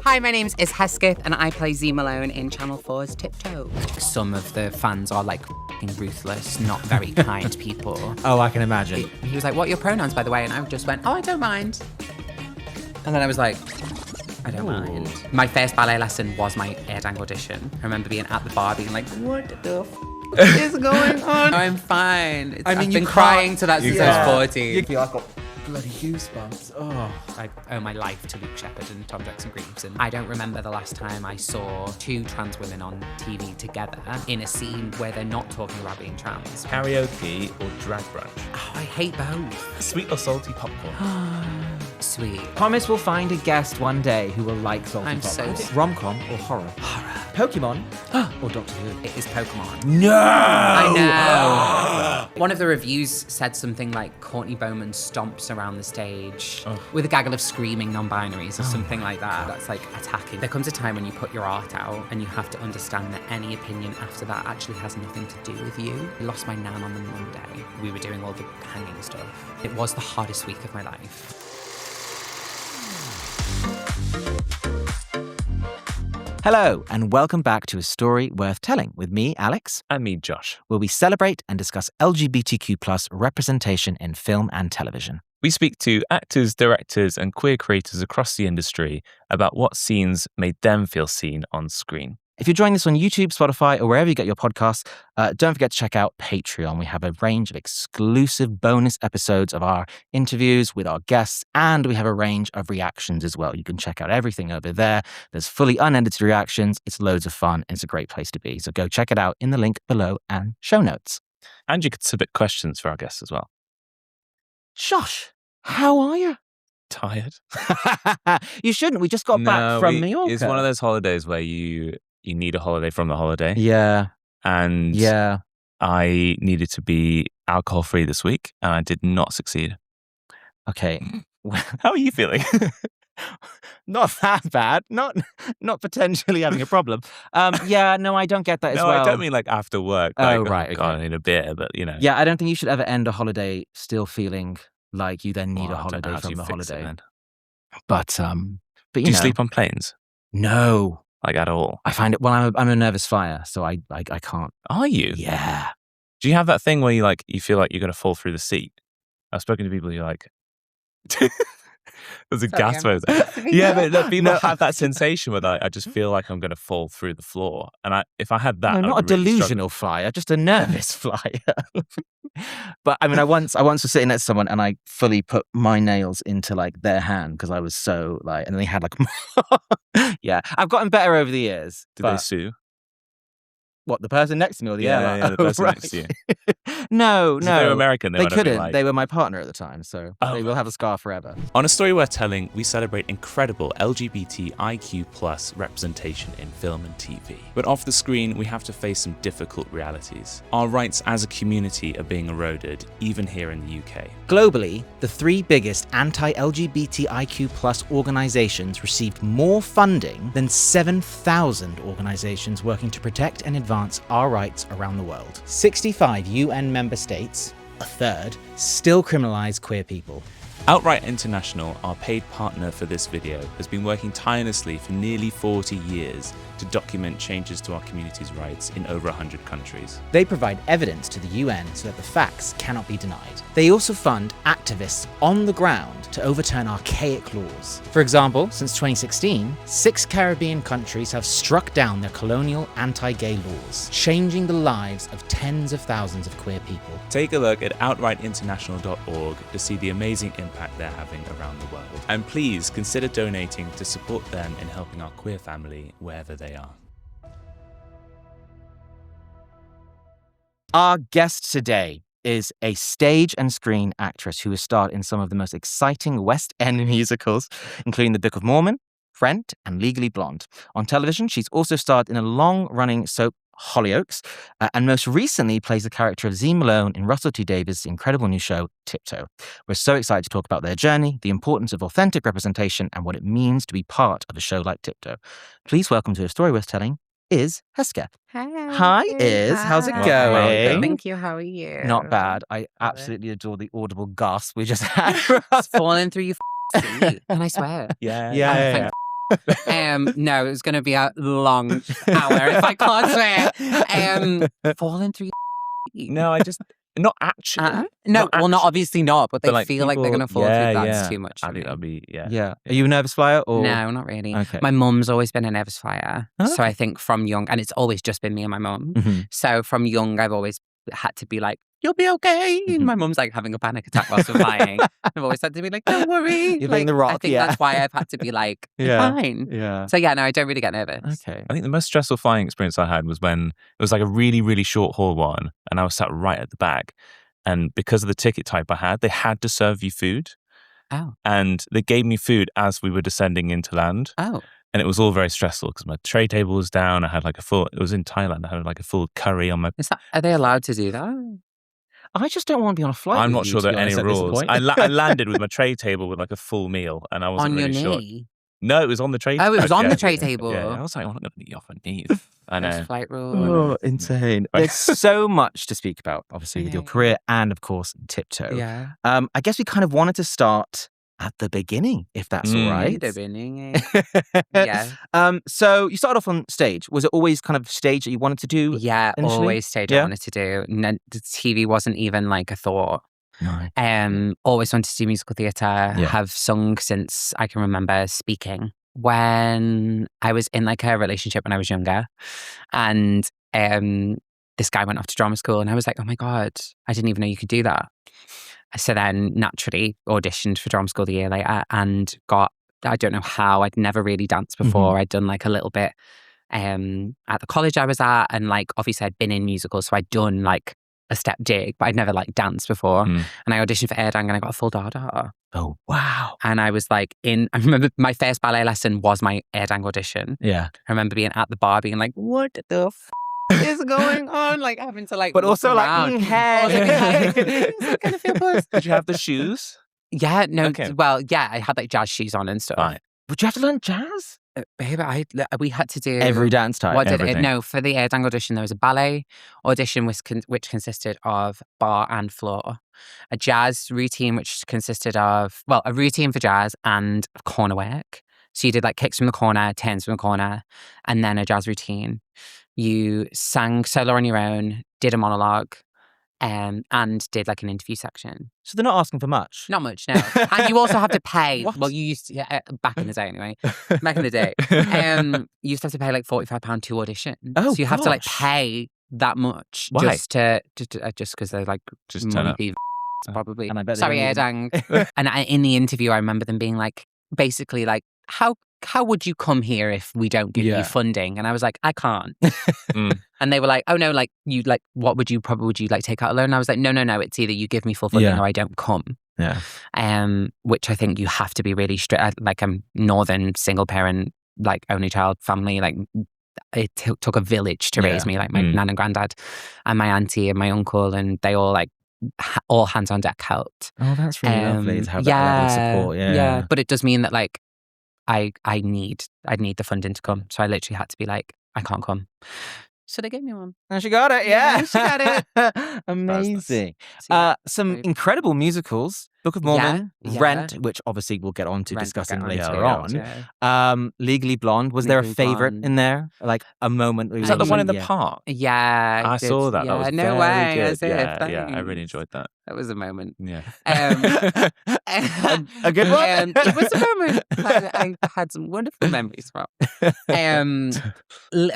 Hi, my name's Iz Hesketh and I play Z Malone in Channel 4's Tiptoe. Some of the fans are like f***ing ruthless, not very kind people. Oh, I can imagine. He was like, what are your pronouns, by the way? And I just went, oh, I don't mind. And then I was like, I don't mind. My first ballet lesson was my air dang audition. I remember being at the bar being like, what the f*** is going on? I'm fine. I've been crying to that since I was 14. You feel like I've got bloody goosebumps. Oh. I owe my life to Luke Shepherd and Tom Jackson Greaves, and I don't remember the last time I saw two trans women on TV together in a scene where they're not talking about being trans. Karaoke or drag brunch? Oh, I hate both. Sweet or salty popcorn? Sweet. Promise we'll find a guest one day who will like salty I'm popcorn. so- Rom-com or horror? Horror. Pokemon or Doctor Who? It is Pokemon. No! I know. One of the reviews said something like Courtney Bowman stomps around the stage with a gaggle of screaming non-binaries or something like that. That's like attacking. There comes a time when you put your art out and you have to understand that any opinion after that actually has nothing to do with you. I lost my nan on the Monday. We were doing all the hanging stuff. It was the hardest week of my life. Hello, and welcome back to A Story Worth Telling with me, Alex, And me, Josh. where we celebrate and discuss LGBTQ+ representation in film and television. We speak to actors, directors, and queer creators across the industry about what scenes made them feel seen on screen. If you're joining this on YouTube, Spotify, or wherever you get your podcasts, don't forget to check out Patreon. We have a range of exclusive bonus episodes of our interviews with our guests, and we have a range of reactions as well. You can check out everything over there. There's fully unedited reactions. It's loads of fun, and it's a great place to be. So go check it out in the link below and show notes. And you could submit questions for our guests as well. Josh, how are you? Tired? You shouldn't. We just got back from Mallorca. It's one of those holidays where you need a holiday from the holiday. Yeah. And I needed to be alcohol-free this week, and I did not succeed. Okay. How are you feeling? Not that bad. Not potentially having a problem. Yeah, no, I don't get that as No, well. I don't mean like after work. Oh, Like, right, God, okay. I need a beer, but you know. Yeah, I don't think you should ever end a holiday still feeling like you then need Well, a I don't know holiday how from you the fix it holiday. then. But you Do you know, sleep on planes? No, Like at all? I find it. Well, I'm a nervous flyer, so I can't. Are you? Yeah. Do you have that thing where you feel like you're going to fall through the seat? I've spoken to people who are like, there's a gasp over there. Yeah, but look, people have that sensation where I just feel like I'm going to fall through the floor. And if I had that, No, I not a would really struggle. delusional flyer, just a nervous flyer. But I mean, I once was sitting next to someone and I fully put my nails into like their hand because I was so like, and they had like, yeah, I've gotten better over the years. Did they but- sue? What, the person next to me or the airline? Yeah, the person next to you. No, If they were no. American, they They might have been couldn't. like- They were my partner at the time, so Oh, they will have a scar forever. On A Story Worth Telling, we celebrate incredible LGBTIQ+ representation in film and TV. But off the screen, we have to face some difficult realities. Our rights as a community are being eroded, even here in the UK. Globally, the three biggest anti-LGBTIQ+ organizations received more funding than 7,000 organizations working to protect and advance our rights around the world. 65 UN member states, a third, still criminalize queer people. Outright International, our paid partner for this video, has been working tirelessly for nearly 40 years to document changes to our community's rights in over 100 countries. They provide evidence to the UN so that the facts cannot be denied. They also fund activists on the ground to overturn archaic laws. For example, since 2016, 6 Caribbean countries have struck down their colonial anti-gay laws, changing the lives of tens of thousands of queer people. Take a look at outrightinternational.org to see the amazing impact they're having around the world. And please consider donating to support them in helping our queer family wherever they are. Our guest today is a stage and screen actress who has starred in some of the most exciting West End musicals, including The Book of Mormon, Rent, and Legally Blonde. On television, she's also starred in a long-running soap, Hollyoaks, and most recently plays the character of Z Malone in Russell T Davies' incredible new show, Tiptoe. We're so excited to talk about their journey, the importance of authentic representation, and what it means to be part of a show like Tiptoe. Please welcome to A Story Worth Telling, Iz Hesketh. Hi, Iz. How's it Hi. going? Thank you. How are you? Not bad. I absolutely adore the audible gasp we just had. It's falling through your seat. And I swear. Yeah. Yeah. Thank No, it's going to be a long hour if I can't swear. Falling through. No, not actually. No, not obviously not, but they like feel like they're going to fall through. That's too much. I think that'd be, Yeah. Are you a nervous flyer? Or? No, not really. Okay. My mum's always been a nervous flyer. Oh, so I think from young, and it's always just been me and my mum. Mm-hmm. So from young, I've always had to be like, you'll be okay. And my mum's like having a panic attack whilst we're flying. I've always had to be like, don't worry. You're like, being the rock, I think that's why I've had to be like, fine. Yeah. So yeah, no, I don't really get nervous. Okay. I think the most stressful flying experience I had was when it was like a really, really short haul one, and I was sat right at the back. And because of the ticket type I had, they had to serve you food. Oh. And they gave me food as we were descending into land. Oh. And it was all very stressful because my tray table was down. I had like it was in Thailand. I had like a full curry on my... Are they allowed to do that? I just don't want to be on a flight. I'm with not you, sure to there be are any honest, at this rules. point. I landed with my tray table with like a full meal, and I wasn't on really your sure. knee? No, it was on the tray table. Oh, it was on the tray table. Yeah, I was like, I'm not going to eat off my knees. I know. There's flight rule. Oh, insane. There's so much to speak about, obviously, with your career and, of course, Tiptoe. Yeah. I guess we kind of wanted to start at the beginning, if that's all right. The beginning. Yeah. So you started off on stage. Was it always kind of stage that you wanted to do? Yeah, initially? always stage I wanted to do. The TV wasn't even like a thought. No. Always wanted to do musical theatre. Have sung since I can remember speaking. When I was in like a relationship when I was younger, and this guy went off to drama school, and I was like, oh my God, I didn't even know you could do that. So then naturally auditioned for drama school the year later and got, I don't know how, I'd never really danced before. I'd done like a little bit at the college I was at, and like obviously I'd been in musicals, so I'd done like a step jig, but I'd never like danced before. And I auditioned for Air Dang and I got a full dada. Oh, wow. And I was like I remember my first ballet lesson was my Air Dang audition. Yeah. I remember being at the bar being like, what the is going on? Like having to like, but also around. like, hey. Kind of feel close. Did you have the shoes? Yeah, no. Okay. Well, yeah, I had like jazz shoes on and stuff. Right. Would you have to learn jazz? Babe, we had to do Every dance type. What did it? Everything. No, for the Air Dang audition, there was a ballet audition which consisted of bar and floor, a jazz routine which consisted of a routine for jazz and corner work. So you did like kicks from the corner, turns from the corner, and then a jazz routine. You sang solo on your own, did a monologue, and did like an interview section. So they're not asking for much. Not much, no. And you also have to pay. What? Well, you used to, back in the day anyway. Back in the day, you used to have to pay like £45 to audition. Oh, so you have to like gosh. pay that much. Why? just because they're like Just turn up. money probably. And I bet they Sorry, don't Air Dang. And in the interview, I remember them being like, basically like, how would you come here if we don't give you funding? And I was like, I can't. And they were like, oh no, like you like, what would you like take out a loan? And I was like, no, it's either you give me full funding or I don't come. Yeah. Which I think you have to be really strict. Like I'm northern single parent, like only child family. Like it took a village to raise me. Like my nan and granddad, and my auntie and my uncle, and they all like all hands on deck helped. Oh, that's really lovely to have that level of support. Yeah. But it does mean that like I need the funding to come. So I literally had to be like, I can't come. So they gave me one. And she got it, yeah. She got it. Amazing. Some incredible musicals. Book of Mormon, Rent, which obviously we'll get on to discussing later on. Legally Blonde. Was there a favourite in there? Like a moment? Is that the one in the park? Yeah. I saw that. Yeah, That was no very way. good. As if, yeah, I really enjoyed that. That was a moment. Yeah. A good one? It was a moment I had some wonderful memories from.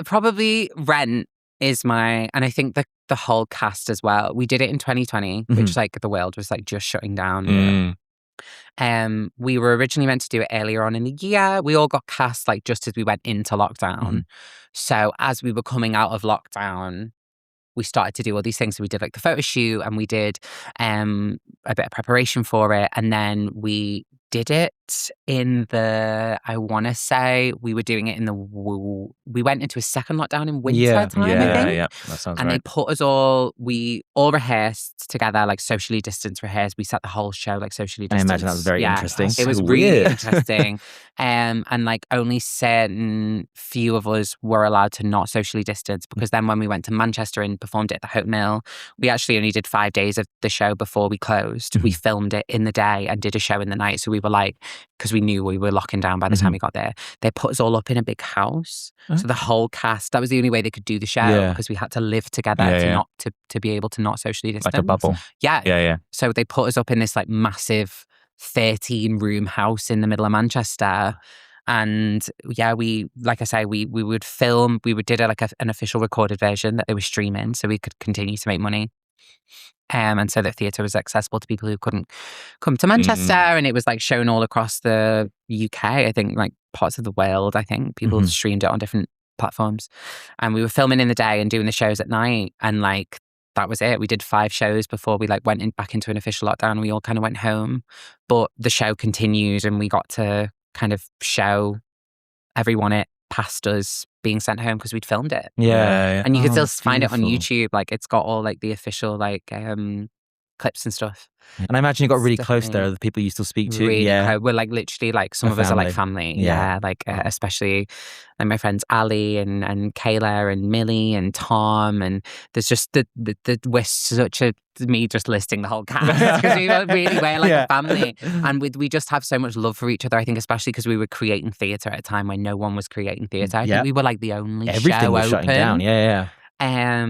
Probably Rent is and I think the whole cast as well. We did it in 2020, which like the world was like just shutting down. We were originally meant to do it earlier on in the year. We all got cast like just as we went into lockdown. So as we were coming out of lockdown, we started to do all these things. So we did like the photo shoot and we did a bit of preparation for it. And then we did it in I want to say we were doing it we went into a second lockdown in winter time, I think. Yeah, that sounds and right. they put us we all rehearsed together, like socially distanced rehearsed. We set the whole show like socially distanced. I imagine that was very interesting. It was really interesting. And like only certain few of us were allowed to not socially distance, because then when we went to Manchester and performed it at the Hope Mill, we actually only did 5 days of the show before we closed. We filmed it in the day and did a show in the night. So we were like, because we knew we were locking down by the time we got there, they put us all up in a big house. So the whole cast, that was the only way they could do the show because we had to live together not to be able to not socially distance. Like a bubble. Yeah. So they put us up in this like massive 13-room house in the middle of Manchester. And we, like I say, we would film, did an official recorded version that they were streaming so we could continue to make money. And so that theatre was accessible to people who couldn't come to Manchester. And it was like shown all across the UK, I think, like parts of the world. I think people streamed it on different platforms. And we were filming in the day and doing the shows at night. And like, that was it. We did 5 shows before we like went back into an official lockdown. And we all kind of went home. But the show continued and we got to kind of show everyone it past us being sent home because we'd filmed it. And you can still find it on YouTube. Like it's got all like the official like clips and stuff. And I imagine you got really close there, the people you still speak to. Really close. We're like literally like some of us are like family. Like especially like my friends Ali and Kayla and Millie and Tom, and there's just we're such a, me just listing the whole cast because we really were like a family, and we just have so much love for each other. I think especially because we were creating theatre at a time when no one was creating theatre. I think we were like the only everything show was open. shutting down.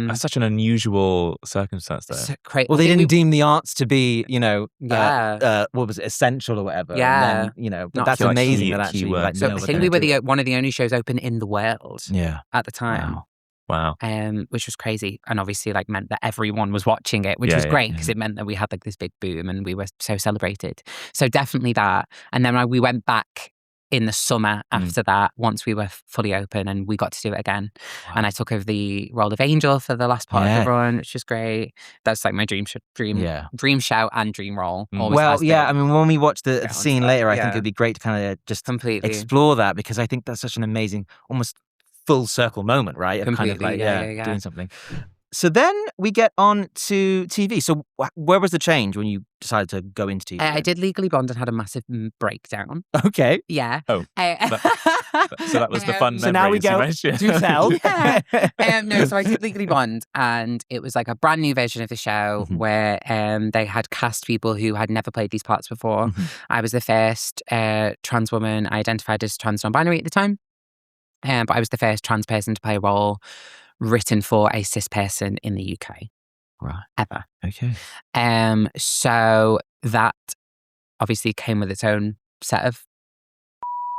That's such an unusual circumstance there. So well, they didn't deem the arts to be, what was it, essential or whatever. Yeah. And then, but Not that's like amazing key- that actually. keywords. So I think we were one of the only shows open in the world at the time. Wow. Which was crazy, and obviously like meant that everyone was watching it, which was great because it meant that we had like this big boom and we were so celebrated. So definitely that. And then we went back in the summer after that, once we were fully open, and we got to do it again. And I took over the role of Angel for the last part of the run, which was great. That's like my dream show and dream role. Well, I mean, when we watch the scene later, I think it'd be great to kind of just completely explore that, because I think that's such an amazing, almost full circle moment, right? Of completely, kind of like, doing something. So then we get on to TV. So where was the change when you decided to go into TV? I did Legally Blonde and had a massive breakdown. Okay. Yeah. Oh. So that was the fun memories. So now we go to tell. No, so I did Legally Blonde, and it was like a brand new version of the show where they had cast people who had never played these parts before. I was the first trans woman. I identified as trans non-binary at the time. But I was the first trans person to play a role written for a cis person in the UK. Right. Ever. Okay. So that obviously came with its own set of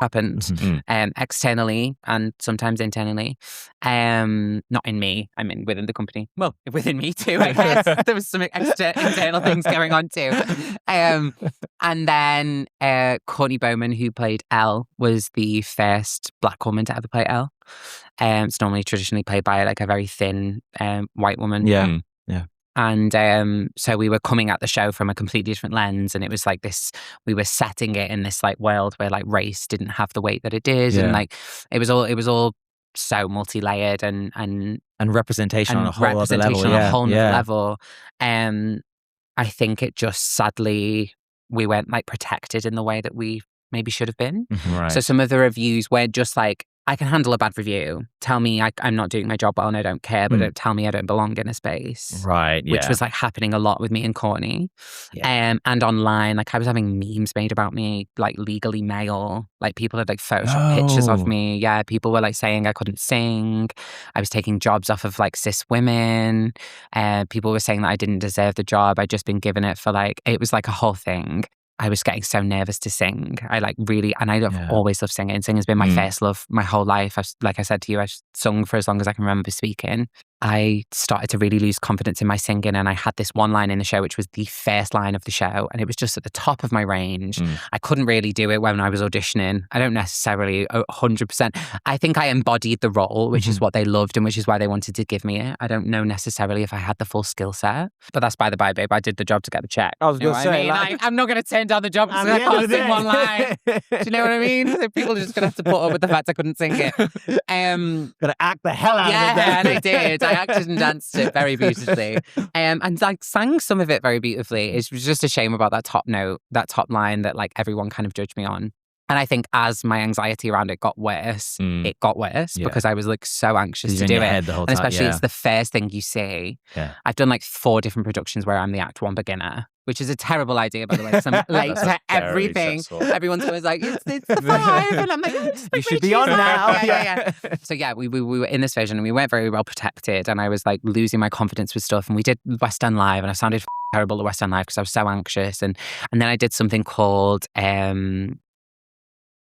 happened externally and sometimes internally. Not in me, I mean within the company. Well, within me too, I guess. There was some internal things going on too. And then Courtney Bowman, who played Elle, was the first Black woman to ever play Elle. It's normally traditionally played by like a very thin white woman. Yeah. And so we were coming at the show from a completely different lens, and it was like this, we were setting it in this like world where like race didn't have the weight that it did. And like it was all so multi-layered and representation on a whole other level. Level. I think it just sadly, we weren't like protected in the way that we maybe should have been. Right. So some of the reviews were just like, I can handle a bad review. Tell me I'm not doing my job well and I don't care, but don't tell me I don't belong in a space. Right, Which was like happening a lot with me and Courtney. And online, like I was having memes made about me, like legally male. Like people had like photoshopped pictures of me. Yeah, people were like saying I couldn't sing. I was taking jobs off of like cis women. People were saying that I didn't deserve the job. I'd just been given it for like, it was like a whole thing. I was getting so nervous to sing. I like really, and I've always loved singing. Singing has been my first love my whole life. Like I said to you, I've sung for as long as I can remember speaking. I started to really lose confidence in my singing, and I had this one line in the show, which was the first line of the show, and it was just at the top of my range. I couldn't really do it when I was auditioning. I don't necessarily 100%. I think I embodied the role, which is what they loved and which is why they wanted to give me it. I don't know necessarily if I had the full skill set, but that's by the by, babe. I did the job to get the check. I was going to say, I'm not going to turn down the job because I can't sing one line. Do you know what I mean? So people are just going to have to put up with the fact I couldn't sing it. Gotta act the hell out of it. Yeah, and I did. I acted and danced it very beautifully. And like sang some of it very beautifully. It was just a shame about that top note, that top line that like everyone kind of judged me on. And I think as my anxiety around it got worse, because I was like so anxious to do it. And especially it's the first thing you see. I've done like 4 different productions where I'm the Act 1 beginner. which is a terrible idea, by the way, because I'm late to everything. Everyone's always like, it's the 5. And I'm like, you should be on now. Yeah. So yeah, we were in this version and we weren't very well protected. And I was like losing my confidence with stuff. And we did West End Live and I sounded terrible at West End Live because I was so anxious. And then I did something called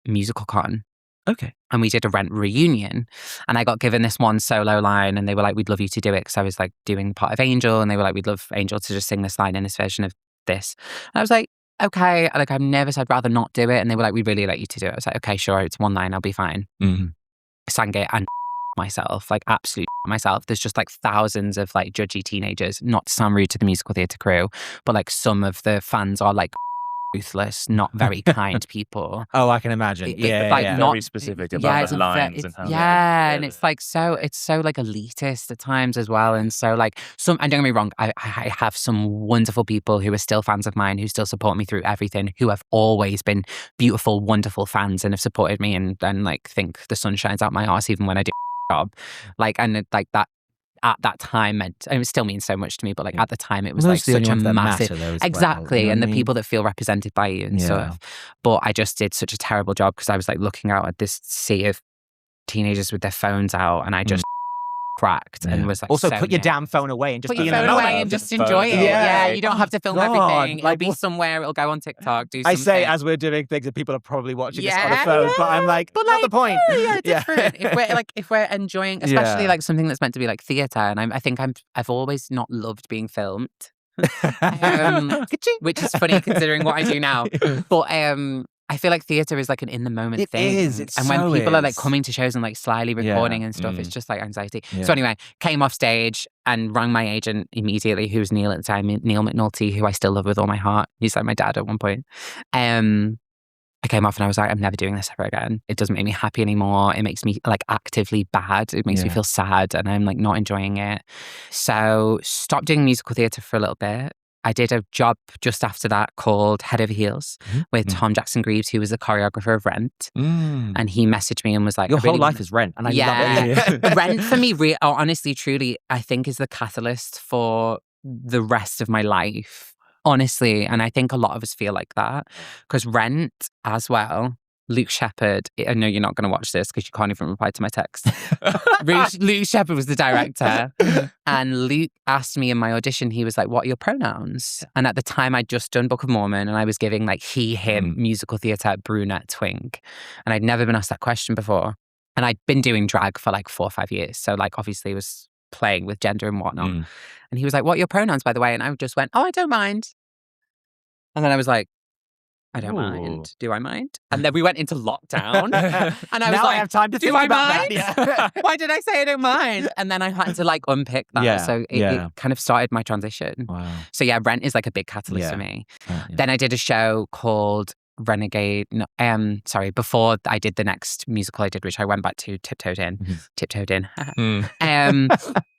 Musical Con. Okay. And we did a Rent reunion and I got given this one solo line and they were like, we'd love you to do it because I was like doing part of Angel and they were like, we'd love Angel to just sing this line in this version of this. And I was like, okay. Like I'm nervous. I'd rather not do it. And they were like, we'd really like you to do it. I was like, okay, sure. It's one line. I'll be fine. Mm-hmm. I sang it and myself, like absolute myself. There's just like thousands of like judgy teenagers, not to sound rude to the musical theatre crew, but like some of the fans are like ruthless, not very kind people. Oh, I can imagine. Not very specific about the lines and how. And it's like it's so like elitist at times as well. And so like and don't get me wrong, I have some wonderful people who are still fans of mine, who still support me through everything, who have always been beautiful, wonderful fans and have supported me and like think the sun shines out my arse even when I do a job. Like and like that. At that time meant, it still means so much to me, but like at the time it was like such a massive, exactly, well, and the people that feel represented by you and stuff. But I just did such a terrible job because I was like looking out at this sea of teenagers with their phones out, and I just cracked and was like, also put your damn phone away and just put your phone away and just enjoy it. Yeah, you don't have to film everything. It'll be somewhere. It'll go on TikTok. Do something. I say as we're doing things that people are probably watching this on a phone, but I'm like, but not the point. Yeah, different. If we're enjoying, especially like something that's meant to be like theatre, and I think I've always not loved being filmed. Which is funny considering what I do now. But I feel like theatre is like an in the moment thing. It is. And when people are like coming to shows and like slyly recording and stuff, it's just like anxiety. Yeah. So anyway, came off stage and rang my agent immediately, who was Neil at the time, Neil McNulty, who I still love with all my heart. He's like my dad at one point. I came off and I was like, I'm never doing this ever again. It doesn't make me happy anymore. It makes me like actively bad. It makes me feel sad and I'm like not enjoying it. So stopped doing musical theatre for a little bit. I did a job just after that called Head Over Heels with Tom Jackson Greaves, who was the choreographer of Rent. And he messaged me and was like, your whole life is Rent. And I love it. Rent for me, honestly, truly, I think is the catalyst for the rest of my life. Honestly. And I think a lot of us feel like that. Because Rent as well, Luke Shepherd, I know you're not going to watch this because you can't even reply to my text. Luke Shepherd was the director. And Luke asked me in my audition, he was like, what are your pronouns? And at the time I'd just done Book of Mormon and I was giving like he, him, musical theatre, brunette, twink. And I'd never been asked that question before. And I'd been doing drag for like 4 or 5 years. So like obviously was playing with gender and whatnot. And he was like, what are your pronouns, by the way? And I just went, oh, I don't mind. And then I was like, I don't mind. Do I mind? And then we went into lockdown. And I was now like, I have time to think about that. Yeah. Why did I say I don't mind? And then I had to like unpick that. Yeah. So it kind of started my transition. Wow. So yeah, Rent is like a big catalyst for me. Then I did a show called Renegade. Before I did the next musical I did, which I went back to, Tiptoed In.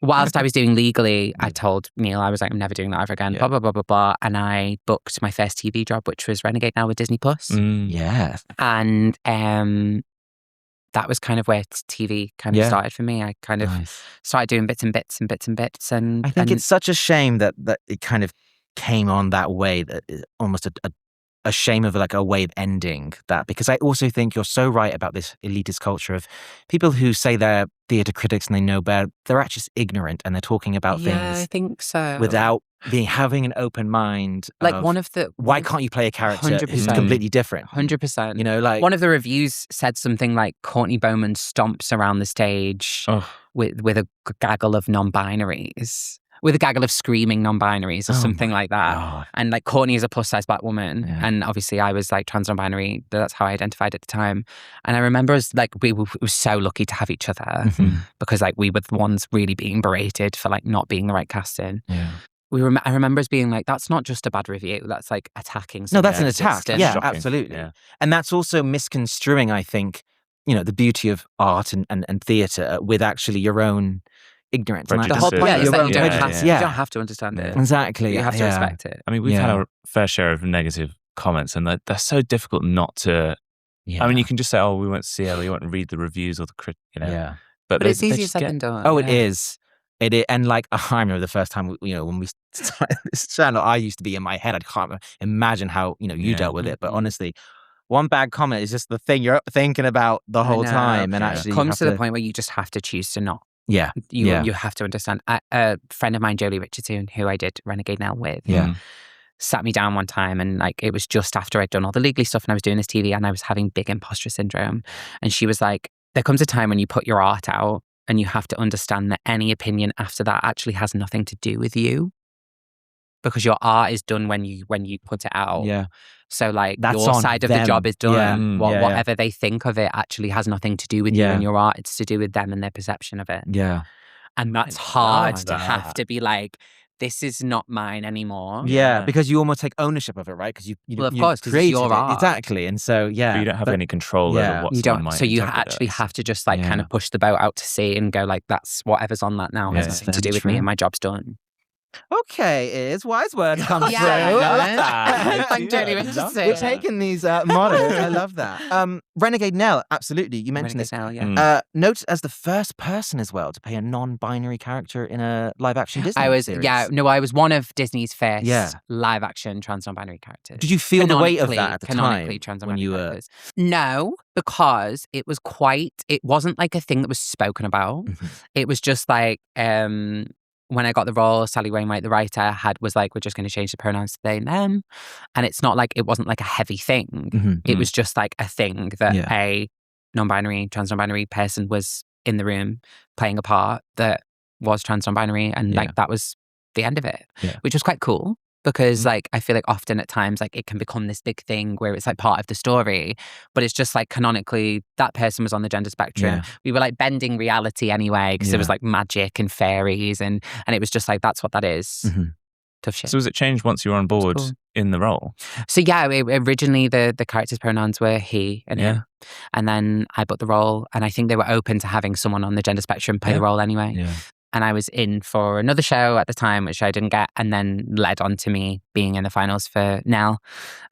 Whilst I was doing Legally, I told Neil, I was like, I'm never doing that ever again, blah, blah, blah, blah, blah. And I booked my first TV job, which was Renegade now with Disney Plus. And that was kind of where TV kind of started for me. I kind of started doing bits and bits. And I think it's such a shame that it kind of came on that way, that almost a shame of like a way of ending that, because I also think you're so right about this elitist culture of people who say they're theatre critics and they know better. They're actually just ignorant and they're talking about things. I think so. Without having an open mind. Like why can't you play a character 100%. who's completely different? 100%. You know, like one of the reviews said something like Courtney Bowman stomps around the stage with a gaggle of non-binaries. With a gaggle of screaming non-binaries or something like that. God. And like Courtney is a plus-size black woman. Yeah. And obviously I was like trans non-binary. That's how I identified at the time. And I remember us like, we were so lucky to have each other because like we were the ones really being berated for like not being the right casting. Yeah. I remember us being like, that's not just a bad review. That's like attacking. No, that's an attack. Yeah, shocking. Absolutely. Yeah. And that's also misconstruing, I think, the beauty of art and theatre with actually your own ignorance. Like the whole point is that you don't have to understand it. Exactly. You have to respect it. I mean, we've had our fair share of negative comments and they're so difficult not to... I mean, you can just say, oh, we won't see it, or you won't read the reviews or the critic, But it's easier said than done. Oh, it is. And like, I remember the first time, when we started this channel, I used to be in my head. I can't imagine how, you dealt with it. But honestly, one bad comment is just the thing you're thinking about the whole time. And actually, it comes to the point where you just have to choose to not. Yeah. You have to understand. A friend of mine, Jolie Richardson, who I did Renegade Nell with, sat me down one time, and like it was just after I'd done all the legally stuff and I was doing this TV and I was having big imposter syndrome. And she was like, there comes a time when you put your art out and you have to understand that any opinion after that actually has nothing to do with you, because your art is done when you put it out. Yeah. So like That's your on side of them. the job is done. Yeah. Whatever they think of it actually has nothing to do with you and your art. It's to do with them and their perception of it. Yeah. And that's hard to have to be like, this is not mine anymore. Yeah, because you almost take ownership of it, right? Because of course, because it's your art. Exactly. And so, But you don't have any control over what you someone don't. might So you interpret actually it as. have to just like kind of push the boat out to sea and go like, that's whatever's on that now has nothing to do with me and my job's done. Okay, Iz, wise words come through. Thank Jolie Richardson. We're taking these mottos. I love that. Renegade Nell, absolutely. You mentioned Renegade this. Nell, noted as the first person as well to play a non-binary character in a live-action Disney series. I was one of Disney's first live-action trans non-binary characters. Did you feel the weight of that at the time trans when you were? No, because it wasn't like a thing that was spoken about. It was just like, when I got the role, Sally Wainwright, the writer, was like, we're just going to change the pronouns to they and them. And it's not like, it wasn't like a heavy thing. It was just like a thing that a non-binary, trans non-binary person was in the room playing a part that was trans non-binary. And like, that was the end of it, which was quite cool. Because like, I feel like often at times, like it can become this big thing where it's like part of the story, but it's just like canonically that person was on the gender spectrum. We were like bending reality anyway, because it was like magic and fairies and it was just like, that's what that is. Tough shit. So was it changed once you were on board in the role? So originally the character's pronouns were he and him. And then I booked the role, and I think they were open to having someone on the gender spectrum play the role anyway. And I was in for another show at the time, which I didn't get, and then led on to me being in the finals for Nell.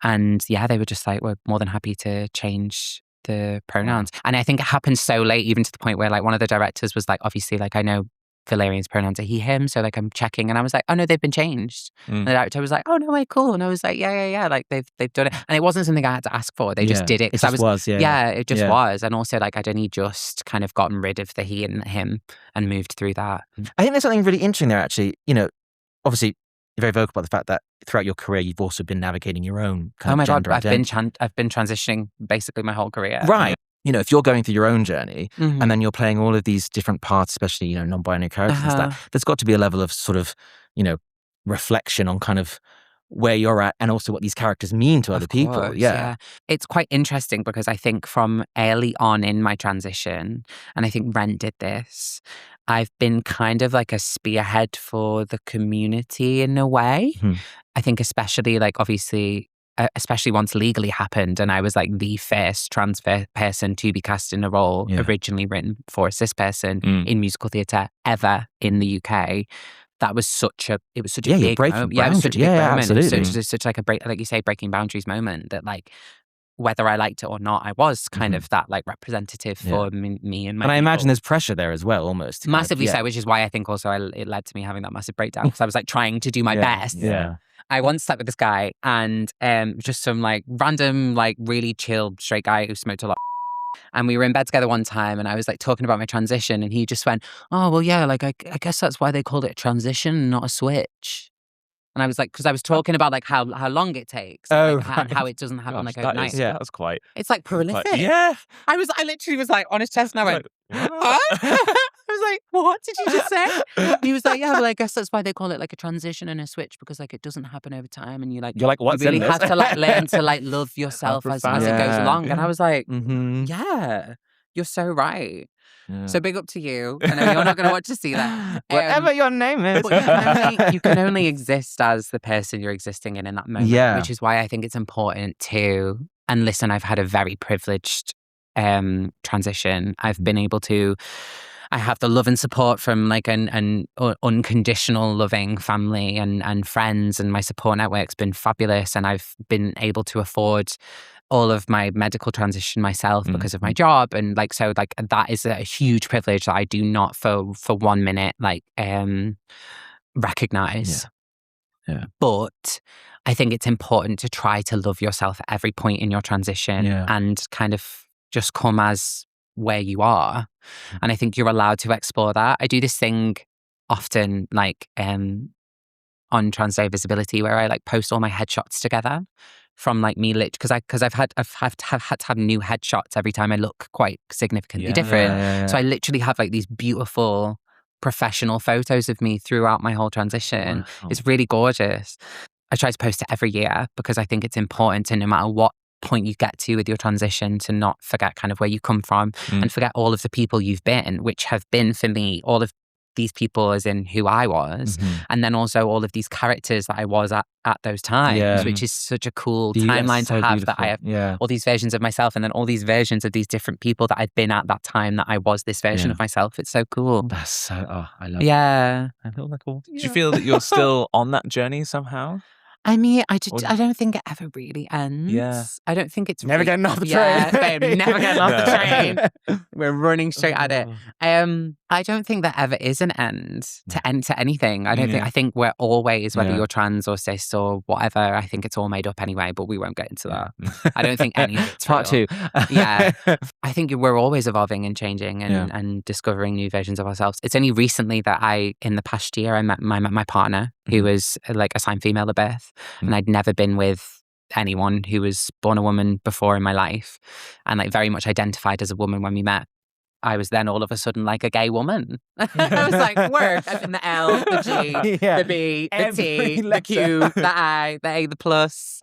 And they were just like, we're more than happy to change the pronouns. And I think it happened so late, even to the point where like one of the directors was like, obviously, like I know Valerian's pronouns are he, him. So like I'm checking, and I was like, oh no, they've been changed. And the director was like, oh no way, cool. And I was like, yeah. Like they've done it. And it wasn't something I had to ask for. They just did it. It just was. It just was. And also like I'd only just kind of gotten rid of the he and him and moved through that. I think there's something really interesting there, actually. Obviously you're very vocal about the fact that throughout your career you've also been navigating your own kind of gender identity. I've been transitioning basically my whole career. Right. If you're going through your own journey and then you're playing all of these different parts, especially, non-binary characters and stuff, there's got to be a level of sort of, reflection on kind of where you're at and also what these characters mean to other people. Course, it's quite interesting because I think from early on in my transition, and I think Rent did this, I've been kind of like a spearhead for the community in a way. I think especially like obviously, especially once Legally happened and I was like the first trans person to be cast in a role originally written for a cis person in musical theatre ever in the UK. That was such a big moment. Yeah, it was such a big moment. Absolutely. So it's such like a like you say, breaking boundaries moment that like, whether I liked it or not, I was kind of that like representative for me and my And I imagine people. there's pressure there as well, almost. Massively so, which is why I think also it led to me having that massive breakdown because I was like trying to do my best. I once sat with this guy and just some like random, like really chill straight guy who smoked a lot. And we were in bed together one time and I was like talking about my transition and he just went, oh, well, yeah, like I guess that's why they called it a transition, not a switch. And I was like, because I was talking about like how long it takes and how it doesn't happen like overnight. That's quite. It's like prolific. I literally was like on his chest and I went, huh? I was like, what did you just say? And he was like, yeah, well, I guess that's why they call it like a transition and a switch because like it doesn't happen over time and you're like, what's you really in this? have to like learn to like love yourself as it goes along. And I was like, yeah, you're so right. Yeah. So big up to you. I know you're not going to watch to see that. Whatever your name is. But you can only exist as the person you're existing in that moment. Yeah. Which is why I think it's important to, and listen, I've had a very privileged transition. I've been able to, I have the love and support from like an unconditional loving family and friends, and my support network's been fabulous, and I've been able to afford all of my medical transition myself because of my job. And like, so like that is a huge privilege that I do not for 1 minute, like, recognize. Yeah. But I think it's important to try to love yourself at every point in your transition and kind of just come as where you are. And I think you're allowed to explore that. I do this thing often, like, on Trans Day Visibility, where I like post all my headshots together from like me because I've had to have new headshots every time I look quite significantly different. So I literally have like these beautiful professional photos of me throughout my whole transition. Wow. It's really gorgeous. I try to post it every year because I think it's important to, no matter what point you get to with your transition, to not forget kind of where you come from and forget all of the people you've been, which have been for me, all of these people as in who I was, and then also all of these characters that I was at those times, which is such a cool timeline to have, beautiful. That I have all these versions of myself and then all these versions of these different people that I'd been at that time, that I was this version of myself. It's so cool. That's so, I love it. Yeah. I feel that cool. Do you feel that you're still on that journey somehow? I mean, I don't think it ever really ends. Yeah. I don't think it's Never getting off the train. Yeah, babe, never getting off the train. We're running straight at it. I don't think there ever is an end to anything. I think we're always, whether you're trans or cis or whatever, I think it's all made up anyway, but we won't get into that. I don't think any of it's Part real. 2. Yeah. I think we're always evolving and changing and discovering new versions of ourselves. It's only recently that in the past year, I met my partner, who was like assigned female at birth. And I'd never been with anyone who was born a woman before in my life, and like very much identified as a woman when we met. I was then all of a sudden like a gay woman. I was like, work, as in the L, the G, the B, the T, the Q, the I, the A, the plus.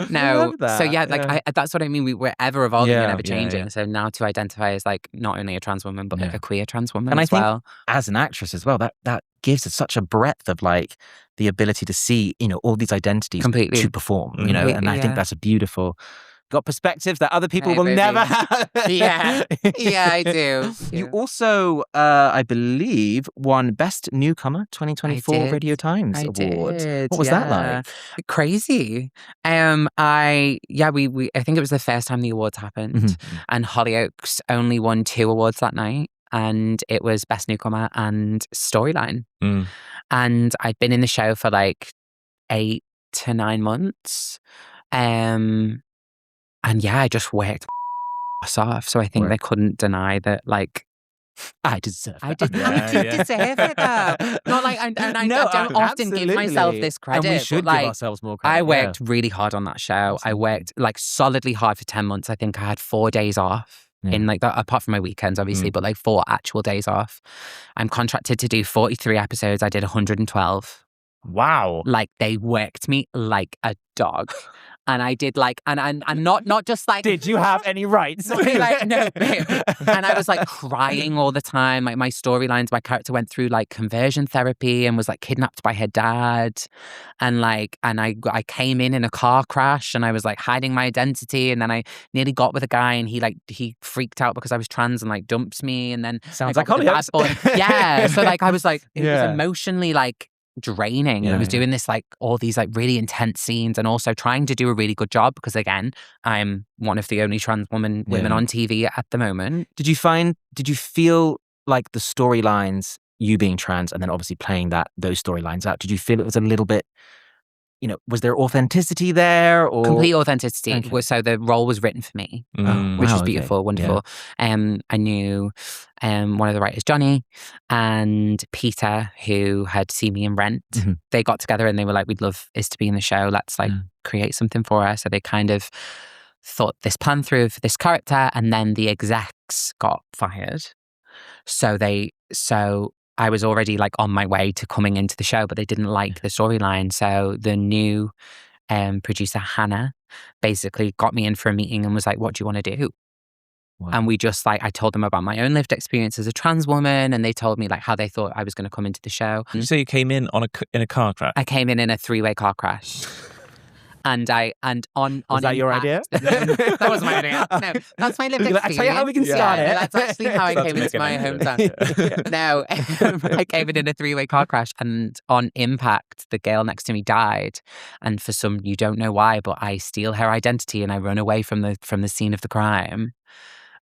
No. So that's what I mean. We're ever evolving and ever changing. So now to identify as like not only a trans woman, but like a queer trans woman and as I think well. As an actress as well, that gives us such a breadth of like the ability to see, all these identities Completely. to perform, and I think that's a beautiful, got perspectives that other people will never have. Yeah, I do. You also, I believe, won Best Newcomer 2024 Radio Times Award. What was that like? Crazy. I think it was the first time the awards happened, and Hollyoaks only won 2 awards that night. And it was Best Newcomer and Storyline. And I'd been in the show for like 8 to 9 months. And I just worked off. So I think they couldn't deny that, like, I deserve it. I did deserve it, though. Not like, I don't often give myself this credit. And we should give ourselves more credit. I worked really hard on that show. I worked like solidly hard for 10 months. I think I had 4 days off. In like that, apart from my weekends, obviously, but like 4 actual days off. I'm contracted to do 43 episodes. I did 112. Wow. Like they worked me like a dog. And I did like, and not just like. Did you have any rights? Like, no, babe. And I was like crying all the time. Like my storylines, my character went through like conversion therapy and was like kidnapped by her dad. And like, I came in a car crash and I was like hiding my identity. And then I nearly got with a guy and he freaked out because I was trans and like dumped me. And then sounds like Hollyoaks. Yeah. So like I was like, it was emotionally like draining. I was doing this like all these like really intense scenes and also trying to do a really good job because again I'm one of the only trans women on TV at the moment. Did you feel like the storylines, you being trans and then obviously playing those storylines out, did you feel it was a little bit, was there authenticity there? Or complete authenticity? Okay. So the role was written for me, which was beautiful, wonderful. I knew one of the writers, Johnny, and Peter, who had seen me in Rent. They got together and they were like, we'd love Iz to be in the show. Let's like create something for her. So they kind of thought this plan through for this character, and then the execs got fired. So I was already like on my way to coming into the show, but they didn't like the storyline. So the new producer, Hannah, basically got me in for a meeting and was like, what do you want to do? Wow. And we just like, I told them about my own lived experience as a trans woman, and they told me like how they thought I was going to come into the show. Did you say you came in in a car crash? I came in a 3-way car crash. And on Was that your idea? That was my idea. No, that's my lived experience. I'll tell you how we can start it. That's actually how I came into my hometown. No, I came in a 3-way car crash, and on impact, the girl next to me died. And for some, you don't know why, but I steal her identity and I run away from the scene of the crime.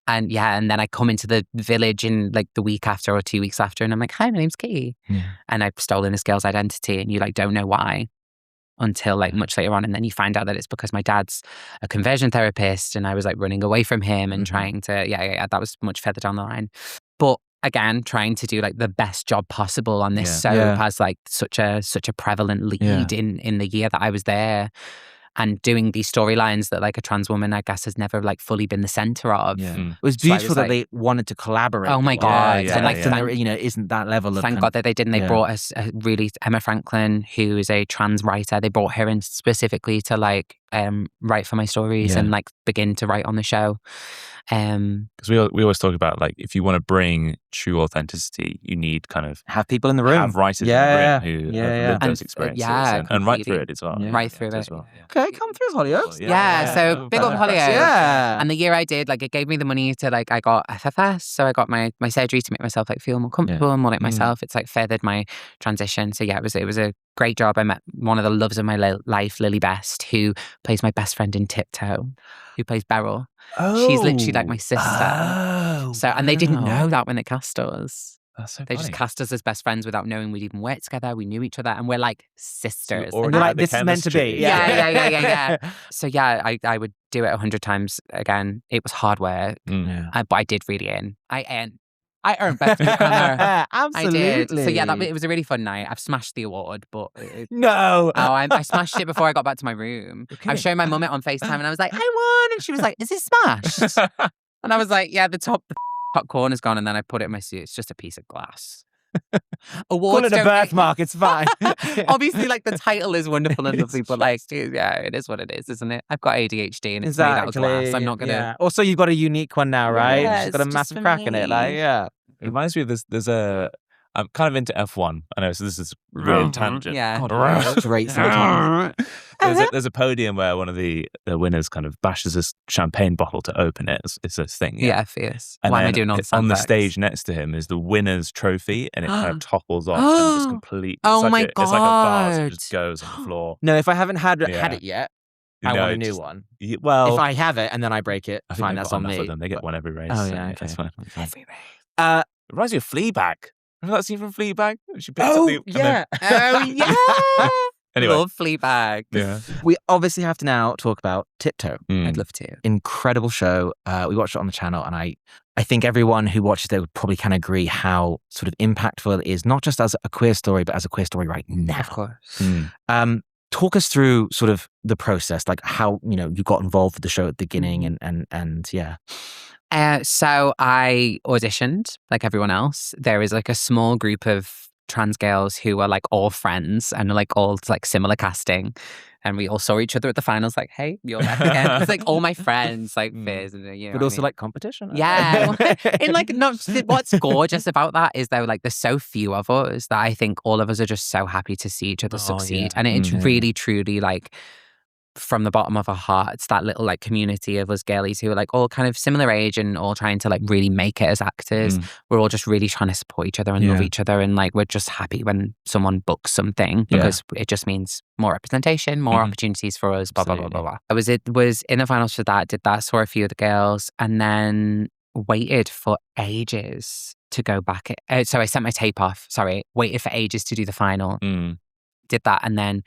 And and then I come into the village in like the week after or 2 weeks after, and I'm like, "Hi, my name's Key," and I've stolen this girl's identity, and you like don't know why until like much later on, and then you find out that it's because my dad's a conversion therapist, and I was like running away from him and trying to that was much further down the line, but again trying to do like the best job possible on this soap as like such a prevalent lead in the year that I was there. And doing these storylines that like a trans woman, I guess, has never like fully been the center of. Yeah. It was beautiful that they wanted to collaborate. Oh my God. And like, isn't that level of... Thank God that they didn't. They brought us Emma Franklin, who is a trans writer. They brought her in specifically to like write for my stories and like begin to write on the show. Because we always talk about like, if you want to bring true authenticity, you need kind of have people in the room, have writers in the room who have lived those experiences and write through it as well. Write through it as well. Okay, come through Hollyoaks. So big up Hollyoaks. Yeah. And the year I did, like, it gave me the money to like, I got FFS, so I got my surgery to make myself like feel more comfortable and more like myself. It's like furthered my transition. So yeah, it was a great job. I met one of the loves of my life, Lily Best, who plays my best friend in Tiptoe, who plays Beryl. She's literally like my sister. And they didn't know that when they cast us. That's so They just cast us as best friends without knowing we'd even worked together. We knew each other, and we're like sisters. So like, this is meant to be. Yeah. So yeah, I would do it 100 times again. It was hard work, but I did really earn. I earned best honor. Absolutely. I did. So yeah, it was a really fun night. I've smashed the award, but no. I smashed it before I got back to my room. I was showing my mum it on FaceTime, and I was like, "I won!" And she was like, "Is it smashed?" And I was like, "Yeah, the top corner's gone." And then I put it in my suit. It's just a piece of glass. Awards. Call it a birthmark. It's fine. Obviously, like the title is wonderful and lovely, but like, it is what it is, isn't it? I've got ADHD and it's made out of glass. I'm not gonna. Yeah. Also, you've got a unique one now, right? Yeah, She's got a massive crack in it. Like, It reminds me of this. There's a. I'm kind of into F1. I know, so this is a real tangent. Yeah. God, great. There's a podium where one of the winners kind of bashes a champagne bottle to open it. It's this thing. Yeah, fierce. And why am I doing all this? On the stage next to him is the winner's trophy, and it kind of topples off and just completely. Oh my God. It's like a vase. It just goes on the floor. No, if I haven't had it yet, I want a new one. Well, if I have it and then I break it, fine, that's on me. They get one every race. Oh yeah, okay. That's fine. Every race. It reminds me of Fleabag. Remember that scene from Fleabag? She picks Oh, up the, yeah. Oh, yeah. Anyway. Love Fleabag. Yeah. We obviously have to now talk about Tiptoe. I'd love to. Incredible show. We watched it on the channel, and I think everyone who watches it would probably kind of agree how sort of impactful it is, not just as a queer story, but as a queer story right now. Of course. Talk us through sort of the process, like how, you got involved with the show at the beginning and yeah. So I auditioned like everyone else. There is like a small group of trans girls who are like all friends and like all like similar casting. And we all saw each other at the finals like, hey, you're back again. It's like all my friends, like Fizz. But also like competition. Yeah. And like, what's gorgeous about that is though, like there's so few of us that I think all of us are just so happy to see each other succeed. Yeah. And it's really, truly like, from the bottom of our hearts, that little like community of us girlies who are like all kind of similar age and all trying to like really make it as actors. We're all just really trying to support each other and love each other, and like we're just happy when someone books something because it just means more representation, more opportunities for us, blah, blah, blah, blah, blah. I was in the finals for that, did that, saw a few of the girls, and then waited for ages to go back. So I sent my tape off, waited for ages to do the final, did that, and then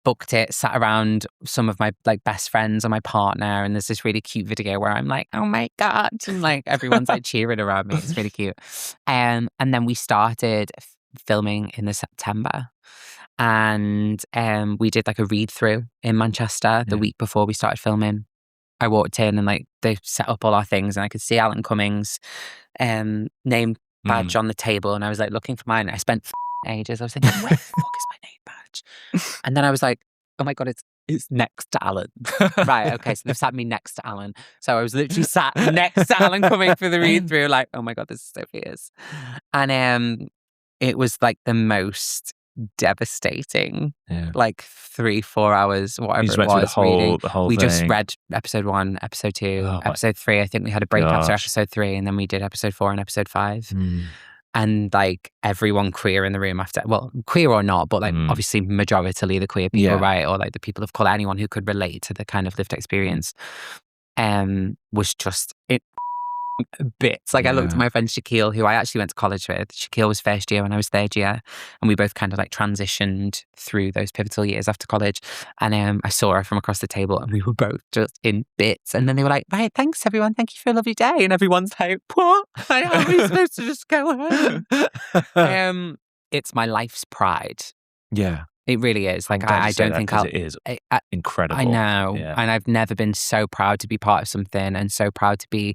booked it, sat around some of my like best friends and my partner, and there's this really cute video where I'm like, oh my God, and like everyone's like cheering around me. It's really cute. And then we started filming in the September, and we did like a read through in Manchester the week before we started filming. I walked in and like they set up all our things, and I could see Alan Cummings' name badge on the table, and I was like looking for mine. I spent ages. I was thinking, where the fuck is my name badge? And then I was like, oh my God, it's next to Alan. Right, okay, so they've sat me next to Alan. So I was literally sat next to Alan coming for the read through, like, oh my God, this is so fierce. And it was like the most devastating. Yeah. Like 3-4 hours, whatever just it went through was. the whole- reading. the whole we just thing. read episode 1, episode 2, Oh my episode 3. I think we had a break after gosh. episode 3, and then we did episode 4 and episode 5. Mm. And like everyone queer in the room after, well, queer or not, but like obviously majoritarily the queer people, Yeah. right? Or like the people of color, anyone who could relate to the kind of lived experience, was just it bits. Like I looked at my friend Shaquille, who I actually went to college with. Shaquille was first year and I was third year, and we both kind of like transitioned through those pivotal years after college. And I saw her from across the table, and we were both just in bits. And then they were like, "Right, thanks everyone, thank you for a lovely day." And everyone's like, "What? How are we supposed to just go home?" It's my life's pride. Yeah. It really is. Like glad I you say don't that, think 'cause I'll. it is I incredible. I know, Yeah. and I've never been so proud to be part of something, and so proud to be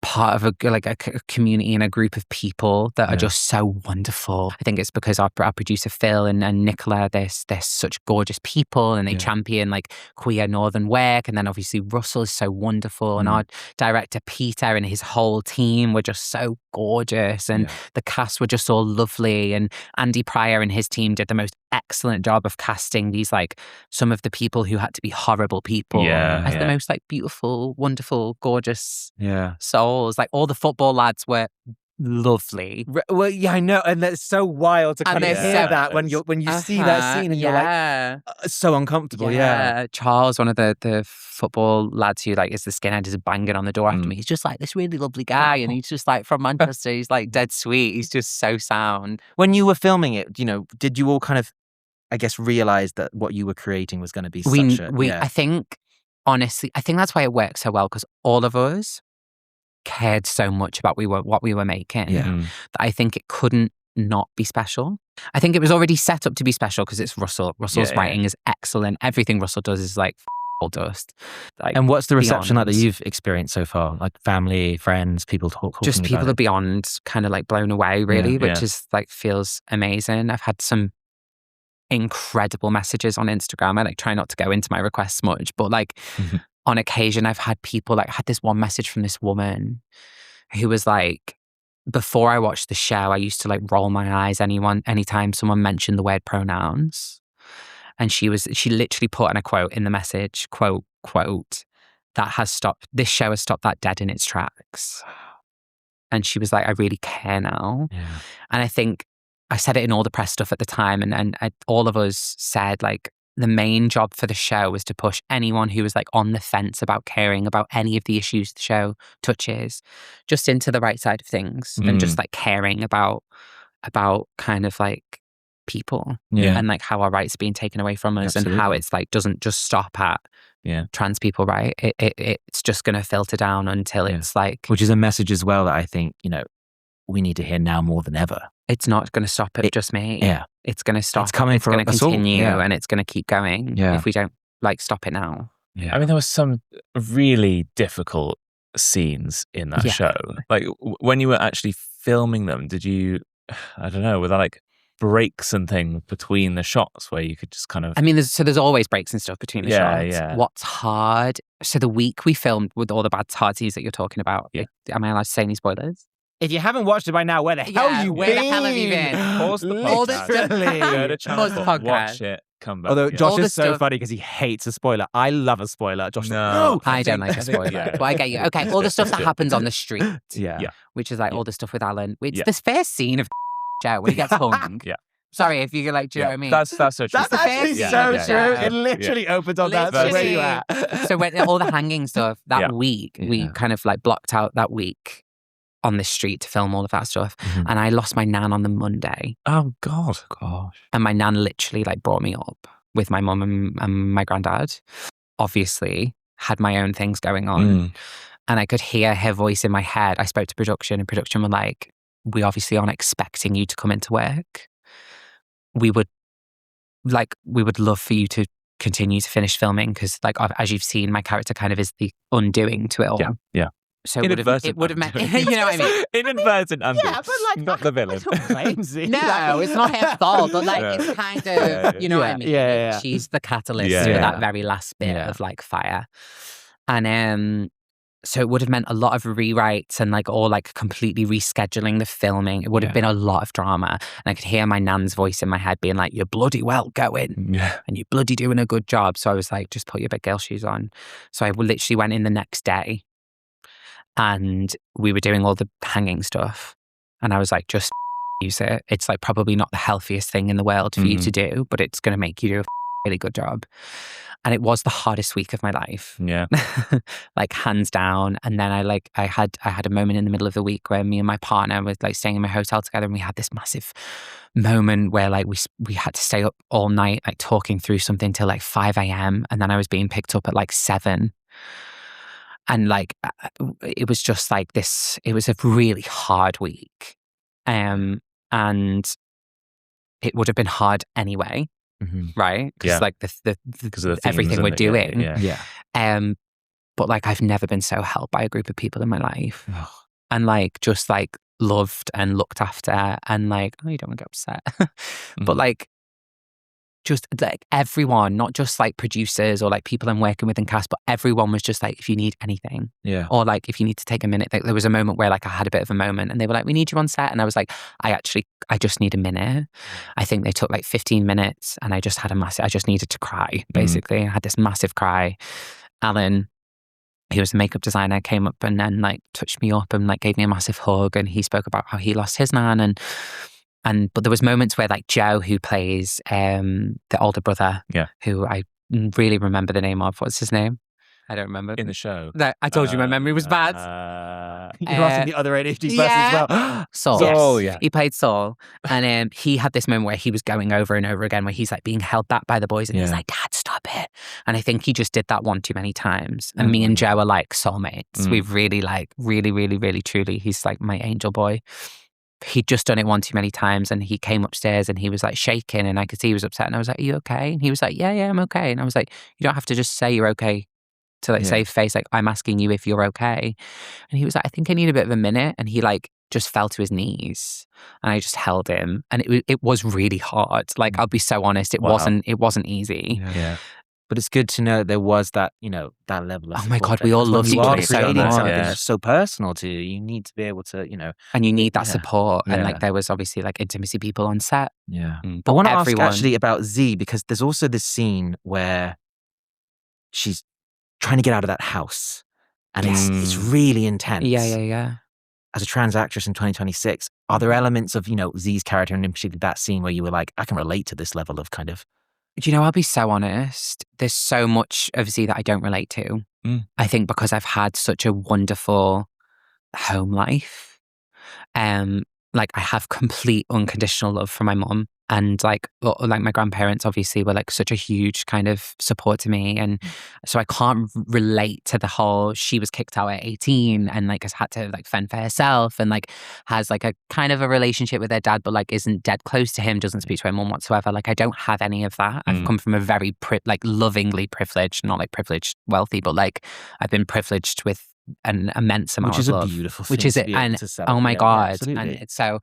part of a community and a group of people that are just so wonderful. I think it's because our producer Phil and Nicola, they're such gorgeous people, and they champion like queer northern work. And then obviously Russell is so wonderful, and our director Peter and his whole team were just so gorgeous, and the cast were just all lovely. And Andy Pryor and his team did the most excellent job of casting these like some of the people who had to be horrible people as the most like beautiful, wonderful, gorgeous souls. Like all the football lads were lovely. Well, yeah, I know, and that's so wild to kind of hear that when you see that scene and you're like, so uncomfortable. Yeah. Charles, one of the football lads who like is the skinhead, is banging on the door after me. He's just like this really lovely guy, and he's just like from Manchester. He's like dead sweet. He's just so sound. When you were filming it, did you all kind of, I guess, realize that what you were creating was going to be I think, honestly, I think that's why it worked so well, because all of us cared so much about what we were making that I think it couldn't not be special. I think it was already set up to be special because it's Russell. Russell's writing is excellent. Everything Russell does is like all dust. Like, and what's the reception like that beyond. you've experienced so far? Like family, friends, people talking Just people about are it? beyond kind of like blown away, really, which is like feels amazing. I've had some incredible messages on Instagram. I like try not to go into my requests much, but like on occasion I've had people like had this one message from this woman who was like, before I watched the show, I used to like roll my eyes anytime someone mentioned the word pronouns. And she literally put in a quote in the message, quote, this show has stopped that dead in its tracks. And she was like, I really care now. Yeah. And I think I said it in all the press stuff at the time, and all of us said like the main job for the show was to push anyone who was like on the fence about caring about any of the issues the show touches just into the right side of things and just like caring about kind of like people and like how our rights are being taken away from us and how it's like doesn't just stop at trans people, right? It's just going to filter down until it's like, which is a message as well that I think we need to hear now more than ever. It's not going to stop at just me. Yeah. It's going to stop. It's coming for going to us all. continue Yeah. and it's going to keep going if we don't like stop it now. Yeah. I mean, there were some really difficult scenes in that show. Like when you were actually filming them, did you, I don't know, were there like breaks and things between the shots where you could just kind of... I mean, there's always breaks and stuff between the shots. Yeah. What's hard? So the week we filmed with all the bad hard scenes that you're talking about, am I allowed to say any spoilers? If you haven't watched it by now, where the hell have you been? Where the hell have you been? Pause the podcast. Go to Channel 4, watch it, come back. Although Josh All the is so stuff- funny because he hates a spoiler. I love a spoiler. Josh, No. I don't like a spoiler, but I get you. Okay, all the stuff that happens on the street, Yeah. which is like all the stuff with Alan. It's this first scene of show when he gets hung. Sorry if you like, do you know what I mean? That's so true. That's actually so true. It literally opens on that. That's where you Literally. at. So when all the hanging stuff that week, we Yeah. kind of like blocked out that week on the street to film all of that stuff. And I lost my nan on the Monday. Oh, God. Gosh. And my nan literally like brought me up with my mum and my granddad. Obviously, had my own things going on. And I could hear her voice in my head. I spoke to production and production were like, we obviously aren't expecting you to come into work. We would love for you to continue to finish filming because like as you've seen, my character kind of is the undoing to it all. Yeah. So it would have meant, you know what I mean? Inadvertent undo. Yeah, but like, not the villain. No, it's not her fault, but like it's kind of, you know what I mean? Yeah. She's the catalyst Yeah. for Yeah. that very last bit of like fire. And So it would have meant a lot of rewrites and like all like completely rescheduling the filming. It would have been a lot of drama. And I could hear my nan's voice in my head being like, you're bloody well going. Yeah. And you're bloody doing a good job. So I was like, just put your big girl shoes on. So I literally went in the next day and we were doing all the hanging stuff. And I was like, just use it. It's like probably not the healthiest thing in the world for you to do, but it's going to make you do a really good job. And it was the hardest week of my life. Yeah. Like hands down. And then I had a moment in the middle of the week where me and my partner was like staying in my hotel together, and we had this massive moment where like we had to stay up all night like talking through something till like 5 a.m. and then I was being picked up at like 7. And like it was just like this, it was a really hard week. And it would have been hard anyway. Right? Because like because of the everything we're doing. Yeah. But like I've never been so helped by a group of people in my life. And like just like loved and looked after and like, oh, you don't want to get upset. But like just like everyone, not just like producers or like people I'm working with in cast, but everyone was just like, if you need anything. Yeah. Or like if you need to take a minute. Like, there was a moment where like I had a bit of a moment and they were like, we need you on set. And I was like, I just need a minute. I think they took like 15 minutes and I just needed to cry, basically. I had this massive cry. Alan, he was a makeup designer, came up and then like touched me up and like gave me a massive hug, and he spoke about how he lost his nan but there was moments where like Joe, who plays the older brother, who I really remember the name of. What's his name? I don't remember. In the show. No, I told you my memory was bad. You're asking the other ADHD person as well. Saul. Saul, yeah. He played Saul. And he had this moment where he was going over and over again, where he's like being held back by the boys and he's like, Dad, stop it. And I think he just did that one too many times. And me and Joe are like soulmates. We've really like, really, really, really, truly, he's like my angel boy. He'd just done it one too many times, and he came upstairs and he was like shaking, and I could see he was upset, and I was like, are you okay? And he was like, yeah, I'm okay. And I was like, you don't have to just say you're okay to like save face. Like, I'm asking you if you're okay. And he was like, I think I need a bit of a minute. And he like just fell to his knees, and I just held him, and it was really hard. Like, I'll be so honest, it wasn't easy. Yeah. But it's good to know there was that, that level of Oh my support God, we all love each other so much. Something that's so personal to you. You need to be able to, And you need that support. And like there was obviously like intimacy people on set. Yeah. But I want to ask actually about Z, because there's also this scene where she's trying to get out of that house. And it's really intense. Yeah. As a trans actress in 2026, are there elements of, Z's character, and in particular that scene, where you were like, I can relate to this level of kind of... Do you know, I'll be so honest. There's so much of Z that I don't relate to. I think because I've had such a wonderful home life. Like I have complete unconditional love for my mum, and like my grandparents obviously were like such a huge kind of support to me, and so I can't relate to the whole she was kicked out at 18 and like has had to like fend for herself, and like has like a kind of a relationship with her dad, but like isn't dead close to him, doesn't speak to her mum whatsoever. Like I don't have any of that. I've come from a very like lovingly privileged, not like privileged wealthy, but like I've been privileged with an immense amount of love, which is a beautiful thing, which is it, and oh my God, yeah, and it's so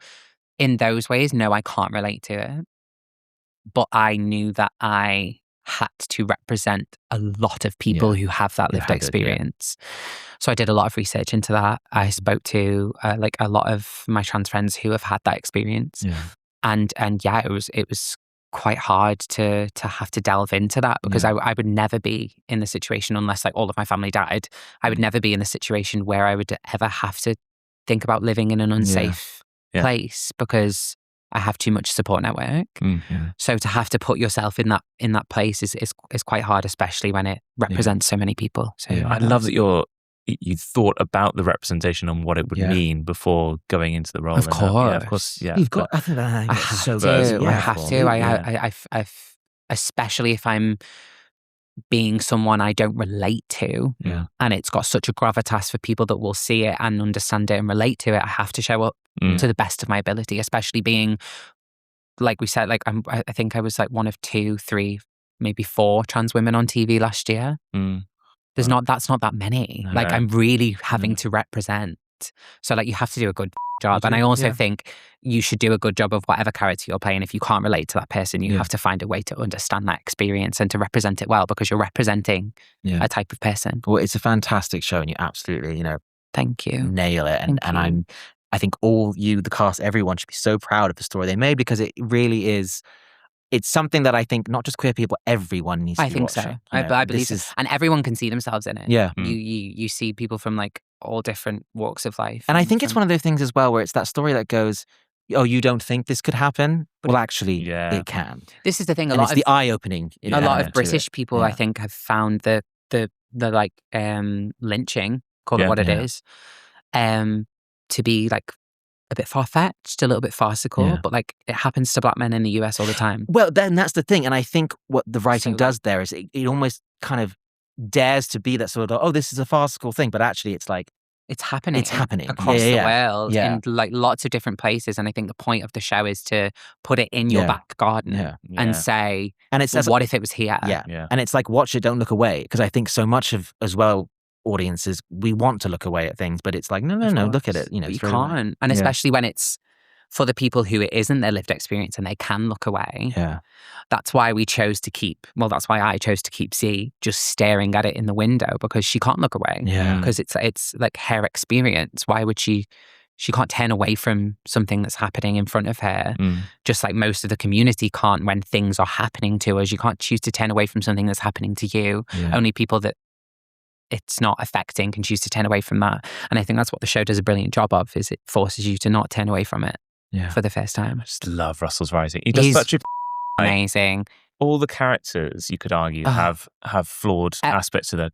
in those ways, no, I can't relate to it, but I knew that I had to represent a lot of people who have that lived experience. So I did a lot of research into that. I spoke to like a lot of my trans friends who have had that experience, and yeah, it was quite hard to have to delve into that, because I would never be in the situation, unless like all of my family died, I would never be in a situation where I would ever have to think about living in an unsafe place, because I have too much support network. So to have to put yourself in that place is quite hard, especially when it represents so many people. So I love that you thought about the representation and what it would mean before going into the role. Of course. You've got. I think that I have so to. good. I have to. I especially if I'm being someone I don't relate to, and it's got such a gravitas for people that will see it and understand it and relate to it. I have to show up to the best of my ability, especially being, like we said, like I think I was like one of 2, 3, maybe 4 trans women on TV last year. That's not that many. Like I'm really having to represent it. So like you have to do a good job. And I also think you should do a good job of whatever character you're playing. If you can't relate to that person, you have to find a way to understand that experience and to represent it well, because you're representing a type of person. Well, it's a fantastic show, and you absolutely, thank you, nail it. And I think the cast, everyone should be so proud of the story they made, because it really is. It's something that I think not just queer people, everyone needs to be watching. I think so. I believe so. And everyone can see themselves in it. Yeah. You see people from like all different walks of life. And I think it's one of those things as well where it's that story that goes, oh, you don't think this could happen? Well, actually, it can. This is the thing. It's the eye-opening. A lot of British people, I think, have found the like lynching, call it what it is, to be like a bit far-fetched, a little bit farcical, but like it happens to Black men in the US all the time. Well, then that's the thing. And I think what the writing does there is it almost kind of dares to be that sort of, oh, this is a farcical thing, but actually it's like, it's happening across the world in like lots of different places. And I think the point of the show is to put it in your back garden and say, and it says, what if it was here? And it's like, watch it, don't look away. Because I think so much of, as well, audiences, we want to look away at things, but it's like, no, look at it. You can't. And especially when it's for the people who it isn't their lived experience and they can look away. Yeah. That's why I chose to keep Z just staring at it in the window, because she can't look away. Yeah. Because it's like her experience. Why would she can't turn away from something that's happening in front of her. Just like most of the community can't when things are happening to us. You can't choose to turn away from something that's happening to you. Only people that it's not affecting can choose to turn away from that. And I think that's what the show does a brilliant job of, is it forces you to not turn away from it for the first time. I just love Russell's writing. He does such a amazing. All the characters, you could argue, have flawed aspects to their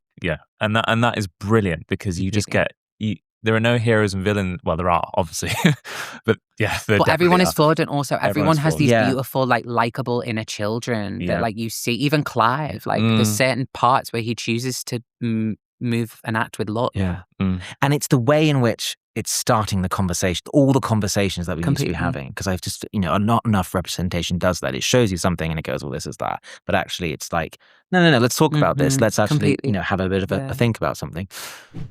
and that is brilliant, because you just get there are no heroes and villains. Well, there are obviously, but but everyone is flawed, and also everyone has these beautiful, like likable inner children that, like, you see. Even Clive, like there's certain parts where he chooses to move and act with love. And it's the way in which it's starting the conversation, all the conversations that we need to be having. Because I've just, not enough representation does that. It shows you something and it goes, well, this is that. But actually it's like, no, let's talk about this. Let's actually, have a bit of a think about something.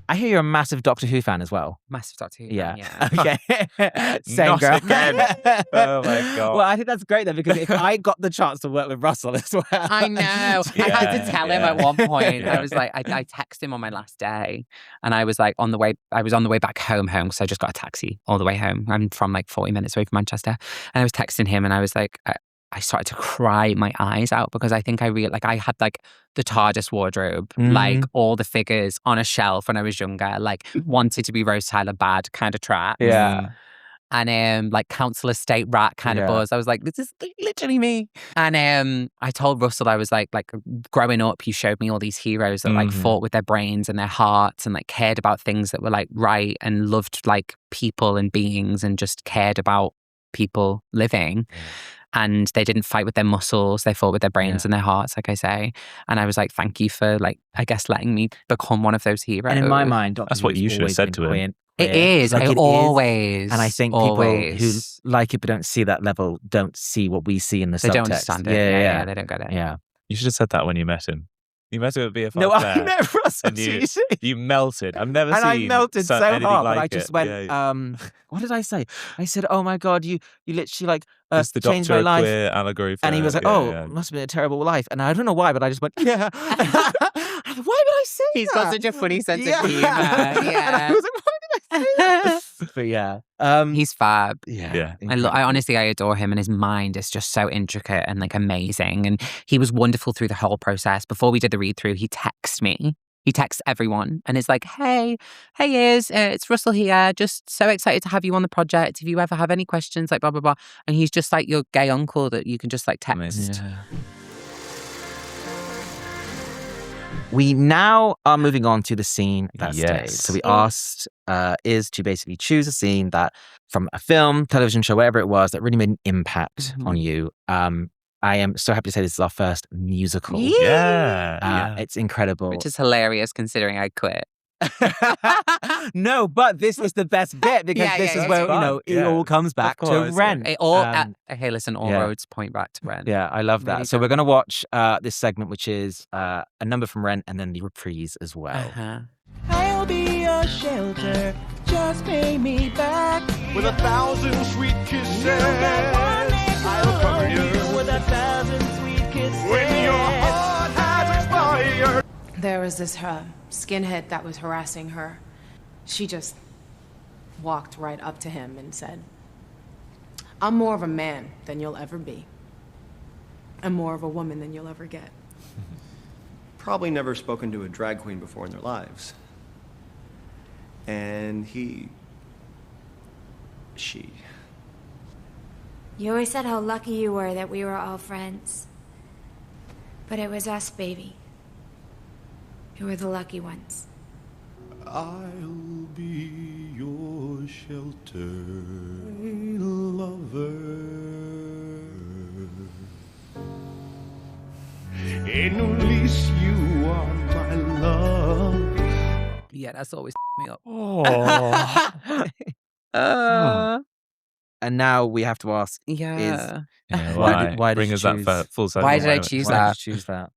I hear you're a massive Doctor Who fan as well. Massive Doctor Who fan, yeah. Okay. Same Not girl. again. Oh my God. Well, I think that's great though, because if I got the chance to work with Russell as well. I know. I had to tell him at one point. I was like, I texted him on my last day, and I was like on the way back home, because I just got a taxi all the way home. I'm from like 40 minutes away from Manchester. And I was texting him, and I was like, I started to cry my eyes out, because I think I had like the TARDIS wardrobe, like all the figures on a shelf when I was younger, like wanted to be Rose Tyler Bad kind of tracks. Yeah. And like Council Estate Rat kind of buzz. I was like, this is literally me. And I told Russell, I was like growing up, he showed me all these heroes that like fought with their brains and their hearts and like cared about things that were like right and loved like people and beings and just cared about people living. And they didn't fight with their muscles, they fought with their brains and their hearts, like I say. And I was like, thank you for like, I guess, letting me become one of those heroes. And in my mind, that's what you should have said to him. It is. Like, it always. And I think people who like it but don't see that level don't see what we see in the subtext. They don't understand it. Yeah, they don't get it. Yeah. You should have said that when you met him. You met him at BFR. No, I met Russell. You melted. I've never seen. And I melted so hard, like but I just went. What did I say? I said, "Oh my God, you literally like it's the changed my life." Queer allegory. And he was like, it must have been a terrible life. And I don't know why, but I just went, yeah. Why did I say that? He's got such a funny sense of humor. And I was like, why did I say that? But yeah, he's fab. Yeah. I honestly adore him, and his mind is just so intricate and like amazing. And he was wonderful through the whole process. Before we did the read through, he texts me. He texts everyone and is like, hey Iz, it's Russell here. Just so excited to have you on the project. If you ever have any questions, like blah, blah, blah. And he's just like your gay uncle that you can just like text. Yeah. We now are moving on to the scene that stays. So we asked Iz to basically choose a scene that from a film, television show, whatever it was, that really made an impact on you. I am so happy to say this is our first musical. Yeah. It's incredible. Which is hilarious considering I quit. No, but this is the best bit because this is where it all comes back to Rent. Hey, listen, all roads point back to Rent. Yeah, I love that. Really so we're going to watch this segment, which is a number from Rent and then the reprise as well. I'll be your shelter just pay me back with 1,000 sweet kisses. I'll cover you with 1,000 sweet kisses. When your heart has expired. There was this skinhead that was harassing her. She just walked right up to him and said, "I'm more of a man than you'll ever be. I'm more of a woman than you'll ever get." Probably never spoken to a drag queen before in their lives. And she. You always said how lucky you were that we were all friends. But it was us, baby, who were the lucky ones. I'll be your shelter, lover. At least you are my love. Yeah, that's always me up. And now we have to ask, Yeah. Why did bring you us that choose- full circle? Why did I moment? choose why that? did you choose that?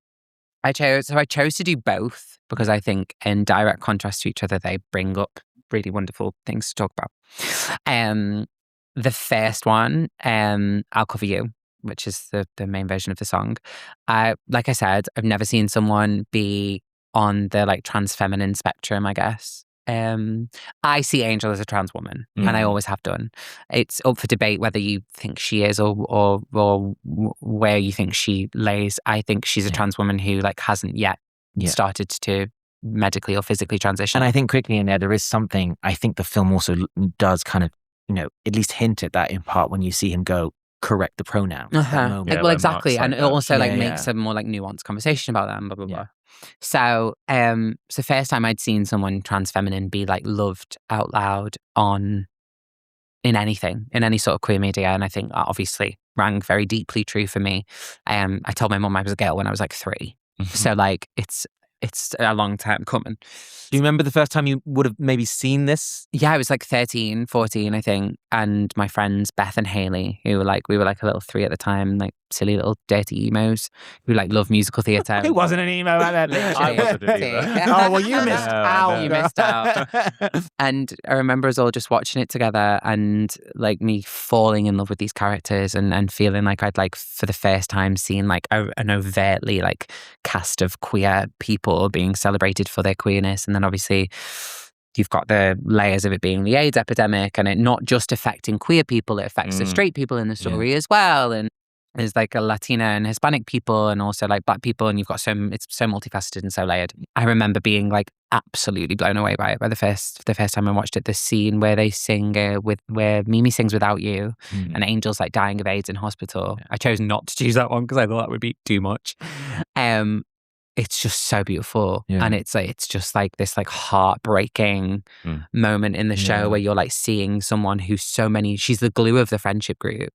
I chose to do both because I think in direct contrast to each other, they bring up really wonderful things to talk about. The first one, I'll Cover You, which is the main version of the song. Like I said, I've never seen someone be on the like trans feminine spectrum, I guess. I see Angel as a trans woman, and I always have done. It's up for debate whether you think she is or where you think she lays. I think she's a trans woman who like hasn't yet started to medically or physically transition. And I think quickly in there is something, I think the film also does kind of, at least hint at that in part when you see him go, correct the pronouns. That moment. Yeah, well, like exactly. marks And like it that. also like Yeah, makes yeah. a more like nuanced conversation about them, blah, blah, Yeah. blah. So, first time I'd seen someone trans feminine be like loved out loud in anything, in any sort of queer media. And I think that obviously rang very deeply true for me. I told my mum I was a girl when I was like 3. So like, it's a long time coming. Do you remember the first time you would have maybe seen this? Yeah, I was like 13, 14, I think. And my friends, Beth and Haley, who were like, we were like a little 3 at the time, like silly little dirty emos who like love musical theatre. It wasn't an emo at that Literally. I wasn't either. Oh, well, you missed out. You missed out. And I remember us all just watching it together and like me falling in love with these characters and feeling like I'd like for the first time seen like an overtly like cast of queer people being celebrated for their queerness. And then obviously you've got the layers of it being the AIDS epidemic and it not just affecting queer people, it affects the straight people in the story as well. And there's like a Latina and Hispanic people and also like Black people, and you've got it's so multifaceted and so layered. I remember being like absolutely blown away by it by the first time I watched it. The scene where they sing where Mimi sings Without You and Angel's like dying of AIDS in hospital. I chose not to choose that one because I thought that would be too much. It's just so beautiful. And it's just like this like heartbreaking moment in the show where you're like seeing someone who's she's the glue of the friendship group.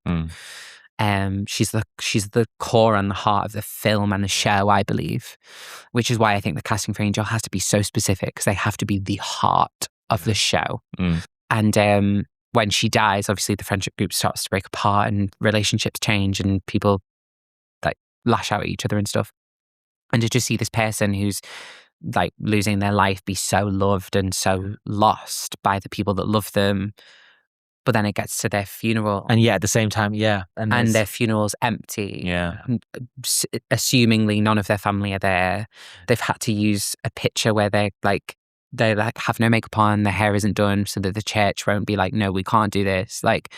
She's the core and the heart of the film and the show, I believe, which is why I think the casting for Angel has to be so specific because they have to be the heart of the show. And when she dies, obviously the friendship group starts to break apart and relationships change and people like lash out at each other and stuff. And to just see this person who's like losing their life be so loved and so lost by the people that love them. But then it gets to their funeral. And at the same time, And their funeral's empty. Yeah. Assumingly none of their family are there. They've had to use a picture where they have no makeup on, their hair isn't done so that the church won't be like, no, we can't do this. Like,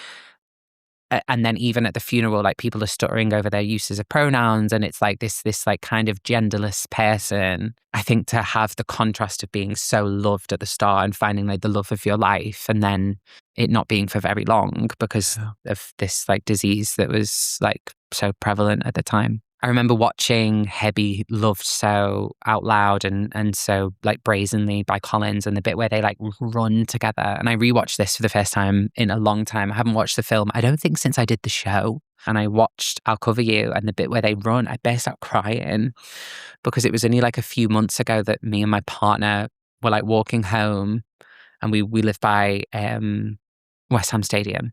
and then even at the funeral, like people are stuttering over their uses of pronouns and it's like this like kind of genderless person. I think to have the contrast of being so loved at the start and finding like the love of your life and then it not being for very long because of this like disease that was like so prevalent at the time. I remember watching her be loved so out loud and so like brazenly by Collins and the bit where they like run together. And I rewatched this for the first time in a long time. I haven't watched the film, I don't think since I did the show. And I watched I'll Cover You and the bit where they run, I burst out crying because it was only like a few months ago that me and my partner were like walking home and we lived by West Ham Stadium.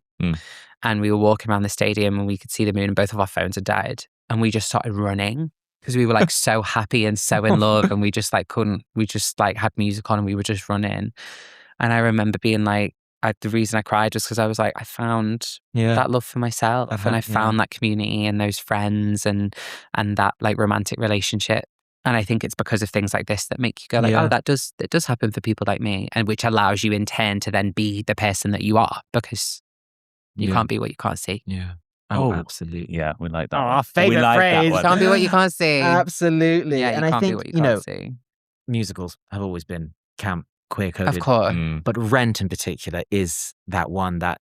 And we were walking around the stadium and we could see the moon and both of our phones had died. And we just started running because we were like so happy and so in love and we just like had music on and we were just running. And I remember being like, the reason I cried was because I was like, I found that love for myself, and I found that community and those friends and that like romantic relationship. And I think it's because of things like this that make you go like, oh, it does happen for people like me, and which allows you in turn to then be the person that you are, because you can't be what you can't see. Yeah. Oh, absolutely. Yeah, we like that. Oh, one. our favourite We like that phrase. one. You can't be what you can't see. Absolutely. Yeah, and you I can't be think, what you can't see. musicals have always been camp, queer-coded. Of course. But Rent in particular is that one that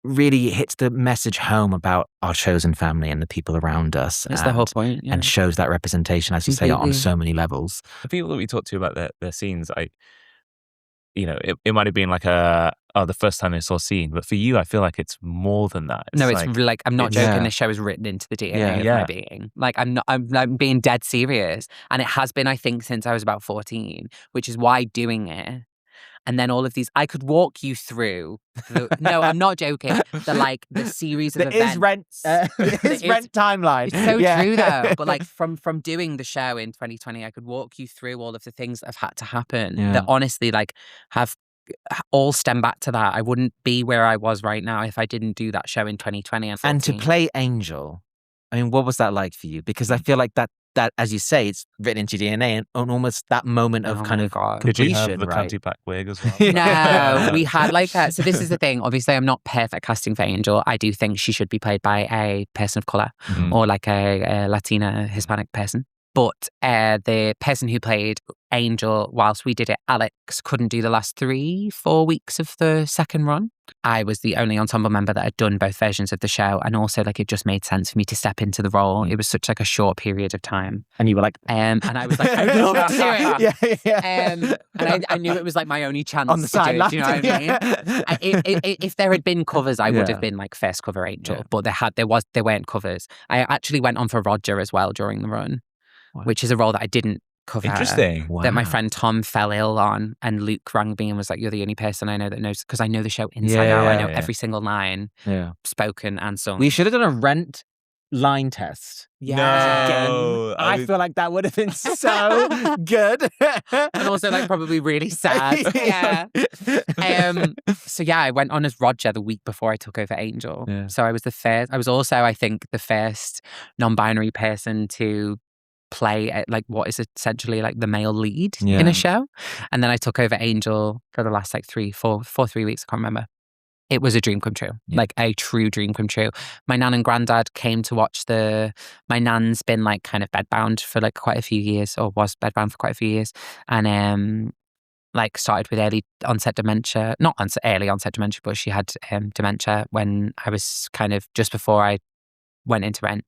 really hits the message home about our chosen family and the people around us. That's the whole point. Yeah. And shows that representation, as you say, on so many levels. The people that we talked to about their scenes, it might have been like the first time they saw a scene, but for you, I feel like it's more than that. No, it's like I'm not joking. Yeah. This show is written into the DNA of my being. Like I'm being dead serious, and it has been, I think, since I was about 14, which is why doing it. And then all of these, I could walk you through. No, I'm not joking. The series of events. Is Rent timeline. It's so true though. But like from doing the show in 2020, I could walk you through all of the things that have had to happen that honestly have all stem back to that. I wouldn't be where I was right now if I didn't do that show in 2020 and 14. And to play Angel, I mean, what was that like for you? Because I feel like that, as you say, it's written into your DNA, and almost that moment of completion. Did you have the County Back wig as well? No, we had like that. So this is the thing. Obviously, I'm not perfect casting for Angel. I do think she should be played by a person of color or like a Latina, Hispanic person. But the person who played Angel, whilst we did it, Alex, couldn't do the last 3-4 weeks of the second run. I was the only ensemble member that had done both versions of the show, and also like it just made sense for me to step into the role. It was such like a short period of time, and you were like, and I was like, I would love to do it. And I knew it was like my only chance on the sideline. Do you know what I mean? If there had been covers, I would have been like first cover Angel, but there weren't covers. I actually went on for Roger as well during the run. Which is a role that I didn't cover. Interesting. That my friend Tom fell ill on, and Luke rang me and was like, "You're the only person I know that knows," because I know the show inside out. I know every single line, spoken and sung. We should have done a Rent line test. No, I feel like that would have been so good, and also like probably really sad. So I went on as Roger the week before I took over Angel. So I was the first. I was also, I think, the first non-binary person to play like what is essentially like the male lead in a show. And then I took over Angel for the last like 3 weeks. I can't remember. It was a dream come true, like a true dream come true. My nan and granddad came to watch my nan's been like kind of bedbound for like quite a few years, or was bedbound for quite a few years. And like started with early onset dementia, not early onset dementia, but she had dementia when I was kind of just before I went into Rent.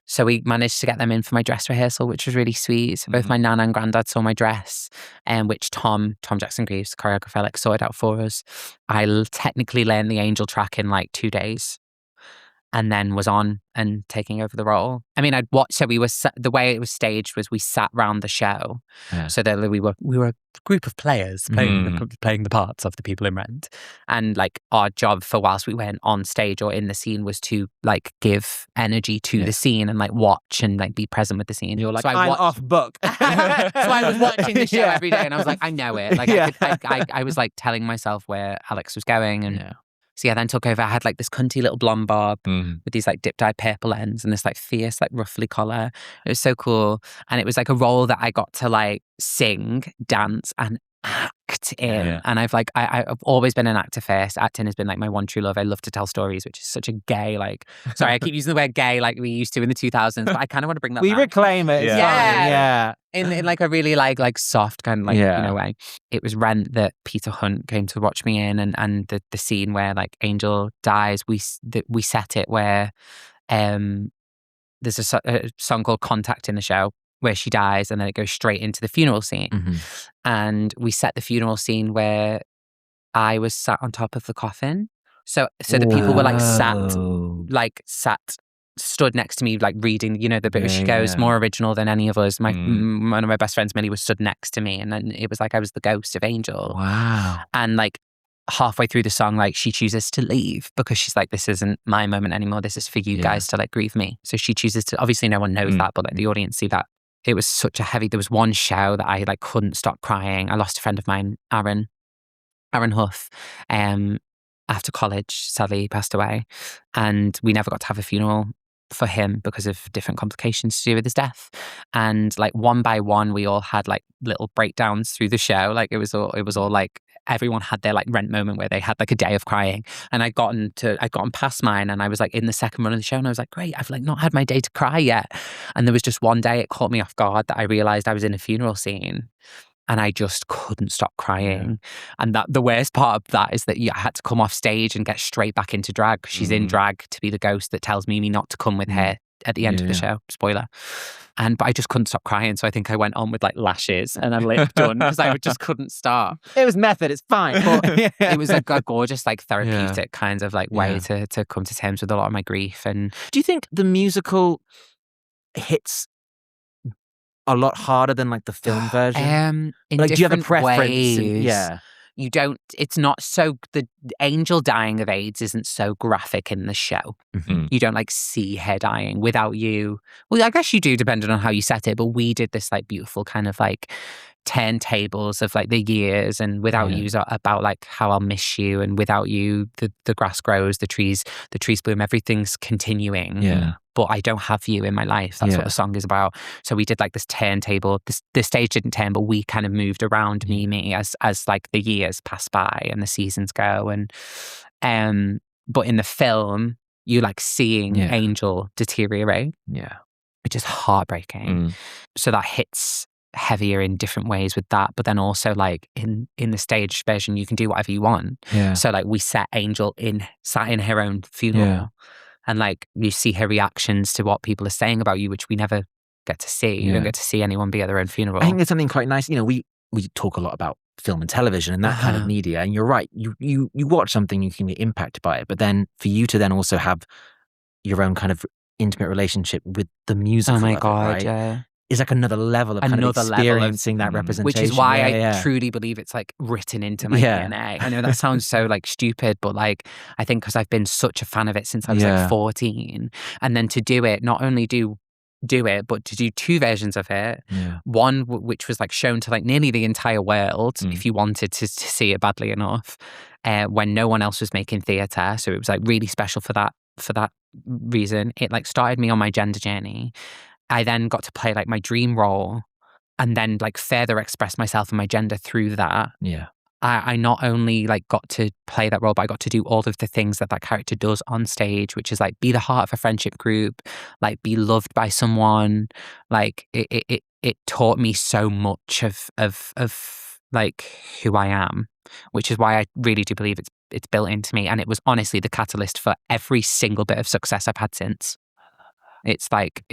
So we managed to get them in for my dress rehearsal, which was really sweet. So both my nan and granddad saw my dress, which Tom Jackson Greaves, choreographer, like sorted out for us. I technically learned the Angel track in like 2 days, and then was on and taking over the role. I mean, I'd watched. So we were the way it was staged was we sat round the show, so that we were a group of players playing the parts of the people in Rent, and like our job for whilst we weren't on stage or in the scene was to like give energy to the scene and like watch and like be present with the scene. You're like, so I'm off book. So I was watching the show every day, and I was like, I know it. Like I was like telling myself where Alex was going, and. So I then took over. I had like this cunty little blonde bob with these like dip-dyed purple ends and this like fierce like ruffly collar. It was so cool. And it was like a role that I got to like sing, dance and act in. And I've always been an actor first. Acting has been like my one true love. I love to tell stories, which is such a gay like, sorry, I keep using the word gay like we used to in the 2000s, but I kind of want to bring that back. Reclaim it. Yeah. In like a really like soft kind of like way. It was Rent that Peter Hunt came to watch me in, and the scene where like Angel dies, we set it where there's a song called Contact in the show where she dies, and then it goes straight into the funeral scene. And we set the funeral scene where I was sat on top of the coffin. So the people were like stood next to me, like reading, you know, the bit where she goes, more original than any of us. One of my best friends, Millie, was stood next to me, and then it was like I was the ghost of Angel. Wow. And like halfway through the song, like she chooses to leave because she's like, this isn't my moment anymore. This is for you guys to like grieve me. So she chooses to, obviously no one knows that, but like the audience see that. It was such a heavy, there was one show that I like couldn't stop crying. I lost a friend of mine, Aaron, Aaron Huff, after college, sadly, he passed away. And we never got to have a funeral for him because of different complications to do with his death. And like one by one, we all had like little breakdowns through the show. Like it was all like everyone had their like Rent moment where they had like a day of crying. And I'd gotten past mine, and I was like in the second run of the show, and I was like, great, I've like not had my day to cry yet. And there was just one day it caught me off guard that I realized I was in a funeral scene. And I just couldn't stop crying. And that the worst part of that is that I had to come off stage and get straight back into drag. She's in drag to be the ghost that tells Mimi not to come with her at the end of the show. Spoiler. But I just couldn't stop crying. So I think I went on with like lashes and a lip done because I just couldn't stop. It was method. It's fine. But it was like a gorgeous, like therapeutic kind of like way to come to terms with a lot of my grief. And do you think the musical hits a lot harder than like the film version? In like, do you have a different preference? ways. You don't, it's not so, the angel dying of AIDS isn't so graphic in the show. You don't like see her dying without you. Well, I guess you do depending on how you set it, but we did this like beautiful kind of like turntables of like the years, and without you about like how I'll miss you, and without you the grass grows, the trees bloom, everything's continuing. But I don't have you in my life. That's what the song is about. So we did like this turntable. The stage didn't turn, but we kind of moved around Mimi as like the years pass by and the seasons go. And but in the film, you like seeing Angel deteriorate, which is heartbreaking. So that hits heavier in different ways with that. But then also like in the stage version, you can do whatever you want. So like we set Angel sat in her own funeral. And like you see her reactions to what people are saying about you, which we never get to see. You don't get to see anyone be at their own funeral. I think there's something quite nice. You know, we talk a lot about film and television and that kind of media. And you're right. You watch something, you can be impacted by it. But then for you to then also have your own kind of intimate relationship with the music. Oh my God, right? Is like another level of kind of experiencing that representation. Which is why I truly believe it's like written into my DNA. I know that sounds so like stupid, but like I think because I've been such a fan of it since I was like 14, and then to do it, not only do it, but to do two versions of it. One which was like shown to like nearly the entire world if you wanted to see it badly enough, when no one else was making theatre. So it was like really special for that reason. It like started me on my gender journey. I then got to play like my dream role, and then like further express myself and my gender through that. I not only like got to play that role, but I got to do all of the things that character does on stage, which is like be the heart of a friendship group, like be loved by someone. Like it taught me so much of like who I am, which is why I really do believe it's built into me. And it was honestly the catalyst for every single bit of success I've had since. It's like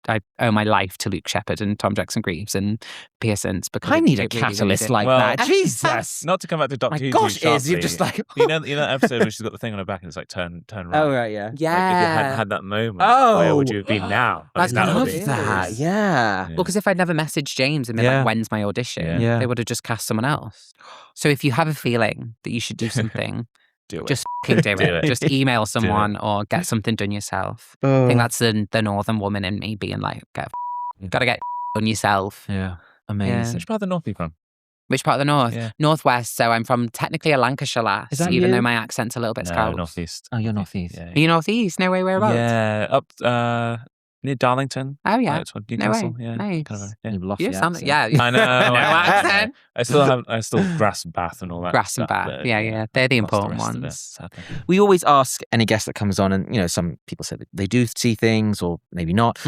I owe my life to Luke Shepherd and Tom Jackson-Greaves and Pearson's, because I need a catalyst like that. Jesus, not to come back to Doctor Who. My gosh, Iz, you're just like you know that episode where she's got the thing on her back and it's like turn right. Oh right, yeah. Like, if you hadn't had that moment, where would you have been now? I love that. Yeah. Well, because if I'd never messaged James and been like, when's my audition? They would have just cast someone else. So if you have a feeling that you should do something, just fucking do it. Just email someone or get something done yourself. I think that's the northern woman in me being like, gotta get done yourself. Yeah, amazing. Which part of the north are you from? Which part of the north? Northwest. So I'm from technically a Lancashire lass, even though my accent's a little bit Scouse. Northeast. Oh, you're northeast. Are you northeast? No way, whereabouts? Yeah, up near Darlington. Oh yeah, Newcastle. No way. Nice. Kind of, You've lost you the sound accent. no accent. I still Grass and Bath and all that. Grass and Bath. Yeah. They're the important ones. We always ask any guest that comes on, and some people say that they do see things or maybe not.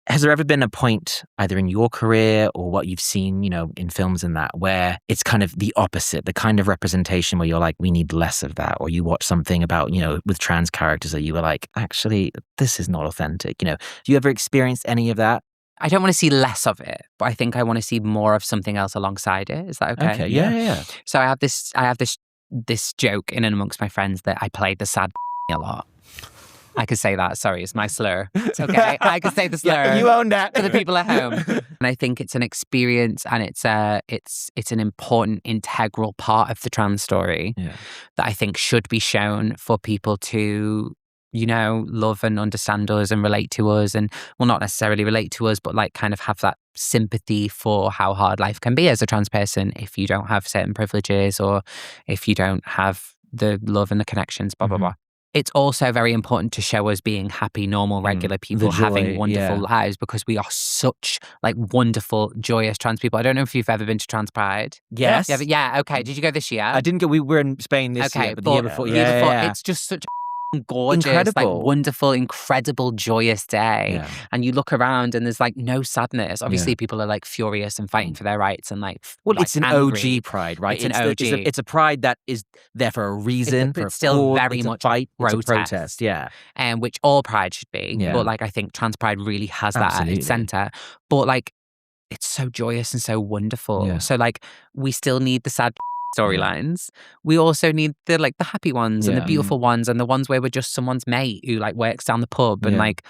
Has there ever been a point, either in your career or what you've seen, in films and that, where it's kind of the opposite, the kind of representation where you're like, we need less of that, or you watch something about, with trans characters that you were like, actually, this is not authentic. Do you ever experience any of that? I don't want to see less of it, but I think I want to see more of something else alongside it. Is that okay? Okay, yeah. So I have this joke in and amongst my friends that I played the sad a lot. I could say that. Sorry, it's my slur. It's okay. I could say the slur. Yeah, you own that for the people at home. And I think it's an experience, and it's an important, integral part of the trans story that I think should be shown for people to love and understand us and relate to us, and well, not necessarily relate to us, but like kind of have that sympathy for how hard life can be as a trans person if you don't have certain privileges or if you don't have the love and the connections, blah, blah, blah. It's also very important to show us being happy, normal, regular people joy, having wonderful lives, because we are such like wonderful, joyous trans people. I don't know if you've ever been to Trans Pride. Yes. Yeah. Okay. Did you go this year? I didn't go. We were in Spain this year, but the year before. Yeah. It's just such a gorgeous, Incredible. like wonderful, incredible, joyous day. Yeah. And you look around and there's like no sadness. Obviously, people are like furious and fighting for their rights and like. Well, like, it's an angry. OG pride, right? It's an OG. It's a pride that is there for a reason, for a still cause, very it's a much fight, it's a protest. protest. Yeah. Which all pride should be. Yeah. But like I think Trans Pride really has that at Absolutely. its centre. But like it's so joyous and so wonderful. Yeah. So like we still need the sad storylines. We also need the like the happy ones and the beautiful ones and the ones where we're just someone's mate who like works down the pub and like.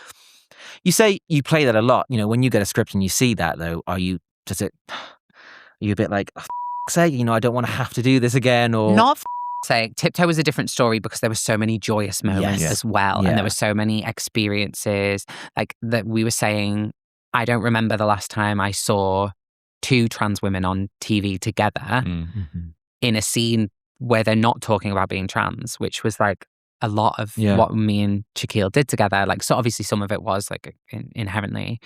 You say you play that a lot. When you get a script and you see that though, are you a bit like, oh, sake, I don't want to have to do this again, or not sake. Tiptoe was a different story because there were so many joyous moments as well, and there were so many experiences like that. We were saying, I don't remember the last time I saw two trans women on TV together in a scene where they're not talking about being trans, which was like a lot of what me and Shaquille did together. Like, so obviously some of it was like inherently,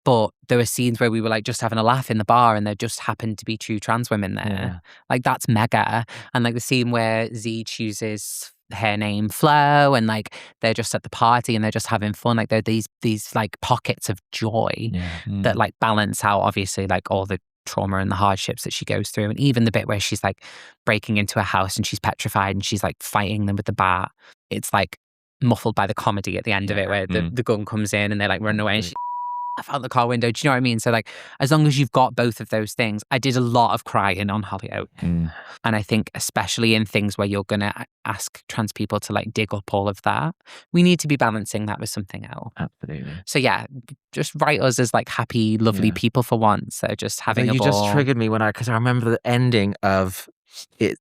but there were scenes where we were like just having a laugh in the bar and there just happened to be two trans women there. Like that's mega. And like the scene where Z chooses her name Flo and like they're just at the party and they're just having fun. Like there are these like pockets of joy that like balance out obviously like all the trauma and the hardships that she goes through. And even the bit where she's like breaking into a house and she's petrified and she's like fighting them with the bat. It's like muffled by the comedy at the end of it where the gun comes in and they like run away and she out the car window. Do you know what I mean? So like as long as you've got both of those things, I did a lot of crying on Hollyoak. And I think especially in things where you're going to ask trans people to like dig up all of that, we need to be balancing that with something else. Absolutely. So yeah, just write us as like happy, lovely people for once. So just having a ball. You just triggered me because I remember the ending of it,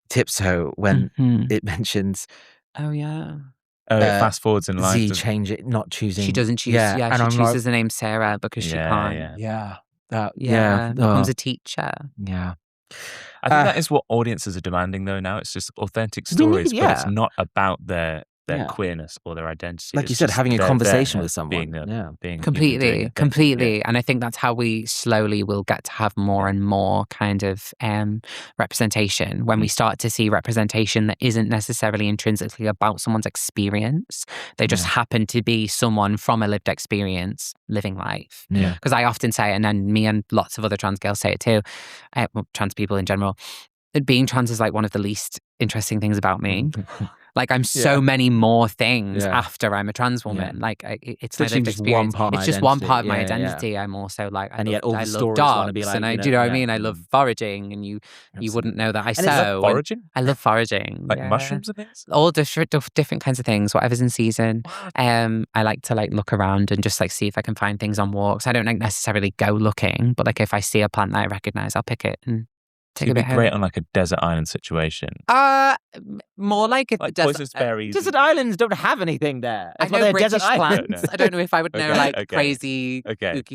Tiptoe, when it mentions. Oh yeah. Oh, it fast forwards in life. Not choosing. She doesn't choose. Yeah, and she chooses the name Sarah because she can't. Becomes a teacher. Yeah. I think that is what audiences are demanding though now. It's just authentic stories, but it's not about their queerness or their identity. Like you said, having a conversation with someone. Being completely. And I think that's how we slowly will get to have more and more kind of representation when we start to see representation that isn't necessarily intrinsically about someone's experience. They just happen to be someone from a lived experience living life. Yeah. Because I often say, and then me and lots of other trans girls say it too, trans people in general, that being trans is like one of the least interesting things about me. Like I'm so many more things after I'm a trans woman. Like it's my lived experience. It's just one part of my identity. I'm also like, I love dogs, like, and I do you know what I mean? I love foraging, and you wouldn't know that I sew. Foraging? I love foraging, like mushrooms and things. All different kinds of things, whatever's in season. I like to like look around and just like see if I can find things on walks. I don't like necessarily go looking, but like if I see a plant that I recognize, I'll pick it and. It'd be great on like a desert island situation. More like a poisonous berries. Desert islands don't have anything there. I know British plants. I don't know if I would know like crazy,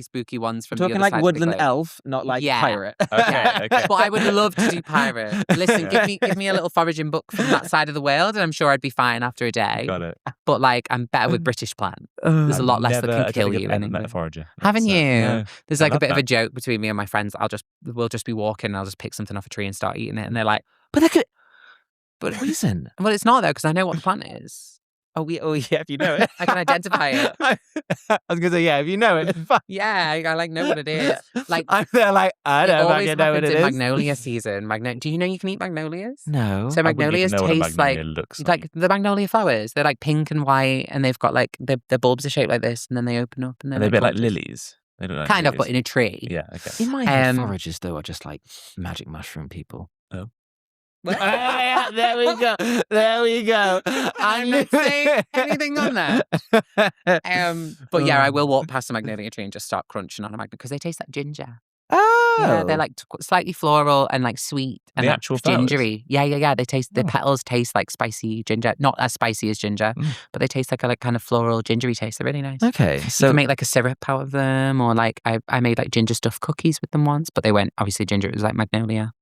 spooky ones from. Talking the other like woodland elf, not like pirate. Okay. But I would love to do pirate. Listen, give me a little foraging book from that side of the world, and I'm sure I'd be fine after a day. Got it. But like, I'm better with British plants. There's a lot less that can kill you. Met a forager. Haven't you? Yeah. There's like a bit of a joke between me and my friends. We'll just be walking, and I'll just pick something off a tree and start eating it, and they're like, but poison. Well, it's not though, because I know what the plant is. Oh yeah, if you know it. I can identify it. I was going to say, if you know it. Yeah, I like know what it is. Like I'm there like, I don't fucking know what it is. Magnolia season. Do you know you can eat magnolias? No. So magnolias taste like the magnolia flowers. They're like pink and white, and they've got like, their bulbs are shaped like this, and then they open up. And they're a bit like lilies. They look like kind lilies. of, but in a tree. Yeah, okay. In my head, foragers though are just like magic mushroom people. Oh. There we go. I'm not saying anything on that. But yeah, I will walk past a magnolia tree and just start crunching on a magnolia because they taste like ginger. Oh. Yeah, they're like slightly floral and like sweet and The like actual flowers? gingery. Yeah. They taste the petals taste like spicy ginger, not as spicy as ginger, but they taste like a kind of floral gingery taste. They're really nice. Okay, You so can make like a syrup out of them, or like I made like ginger stuffed cookies with them once, but they weren't obviously ginger. It was like magnolia.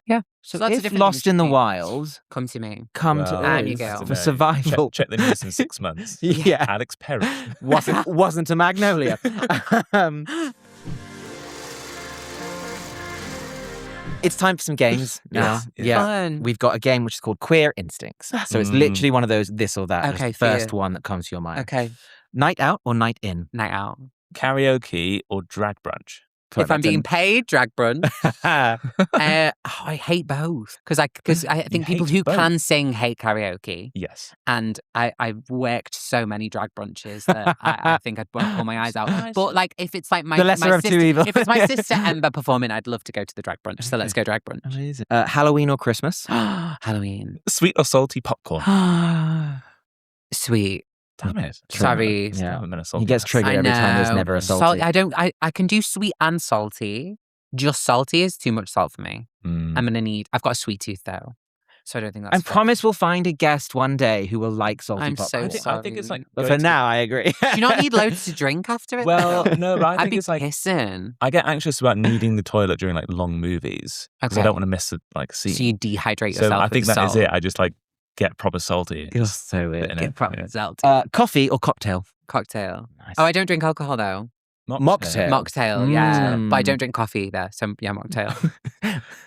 Yeah. so lots of if different Lost in the recipes. Wild, Come to me. come to I'm your us girl. for survival. Check the news in 6 months. Yeah. Alex Perry. wasn't a magnolia. It's time for some games now. Yes. Yeah. Fun. We've got a game which is called Queer Instincts. So it's literally one of those this or that. Okay, Just the first for you. one that comes to your mind. Okay. Night out or night in? Night out. Karaoke or drag brunch? If I'm being paid, drag brunch. paid. I hate both because I think people hate who both? can sing hate karaoke, Yes. and I've worked so many drag brunches that I think I'd pull my eyes out. But like if it's like my The lesser my of two sister, evils. if it's my sister Ember performing, I'd love to go to the drag brunch. So let's go drag brunch. Amazing. Halloween or Christmas? Halloween. Sweet or salty popcorn? Sweet. Damn it. Sorry. Still haven't been a salty He gets person. triggered every time there's never a salty. I can do sweet and salty. Just salty is too much salt for me. I've got a sweet tooth though. So I don't think that's I promise we'll find a guest one day who will like salty I'm popcorn. so I think it's like. But going for to- now, I agree. Do you not need loads to drink after it? Well, though? no, but I I'd think be it's like. pissing. I get anxious about needing the toilet during like long movies because I Okay. don't want to miss a scene. So you dehydrate So yourself. I think with that is salt. it. I just like get proper salty. You're so weird. Bit in Get it, proper yeah. salty. Coffee or cocktail? Cocktail. Nice. Oh, I don't drink alcohol though. Mocktail. Mocktail, yeah. But I Mm. don't drink coffee either. So yeah, mocktail.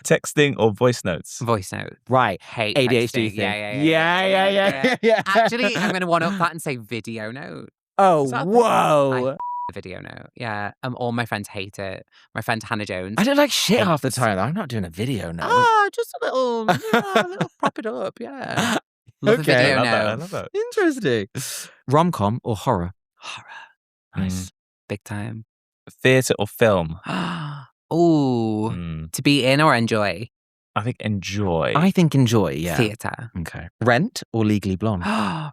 Texting or voice notes? Voice note. Right. Hate ADHD texting. thing. Yeah. Yeah. Actually, I'm going to one up that and say video note. Oh, Is that a thing? whoa. The video note. Yeah. All my friends hate it. My friend Hannah Jones. I don't like shit half the hates- time. I'm not doing a video now. Oh, just a little prop it up. Yeah. Love a Okay. video I love that. I note. love that. Interesting. Rom-com or horror? Horror. Nice. Big time. Theatre or film? Ooh. Mm, To be in or enjoy? I think enjoy. I think enjoy, yeah. Theatre. Okay. Rent or Legally Blonde?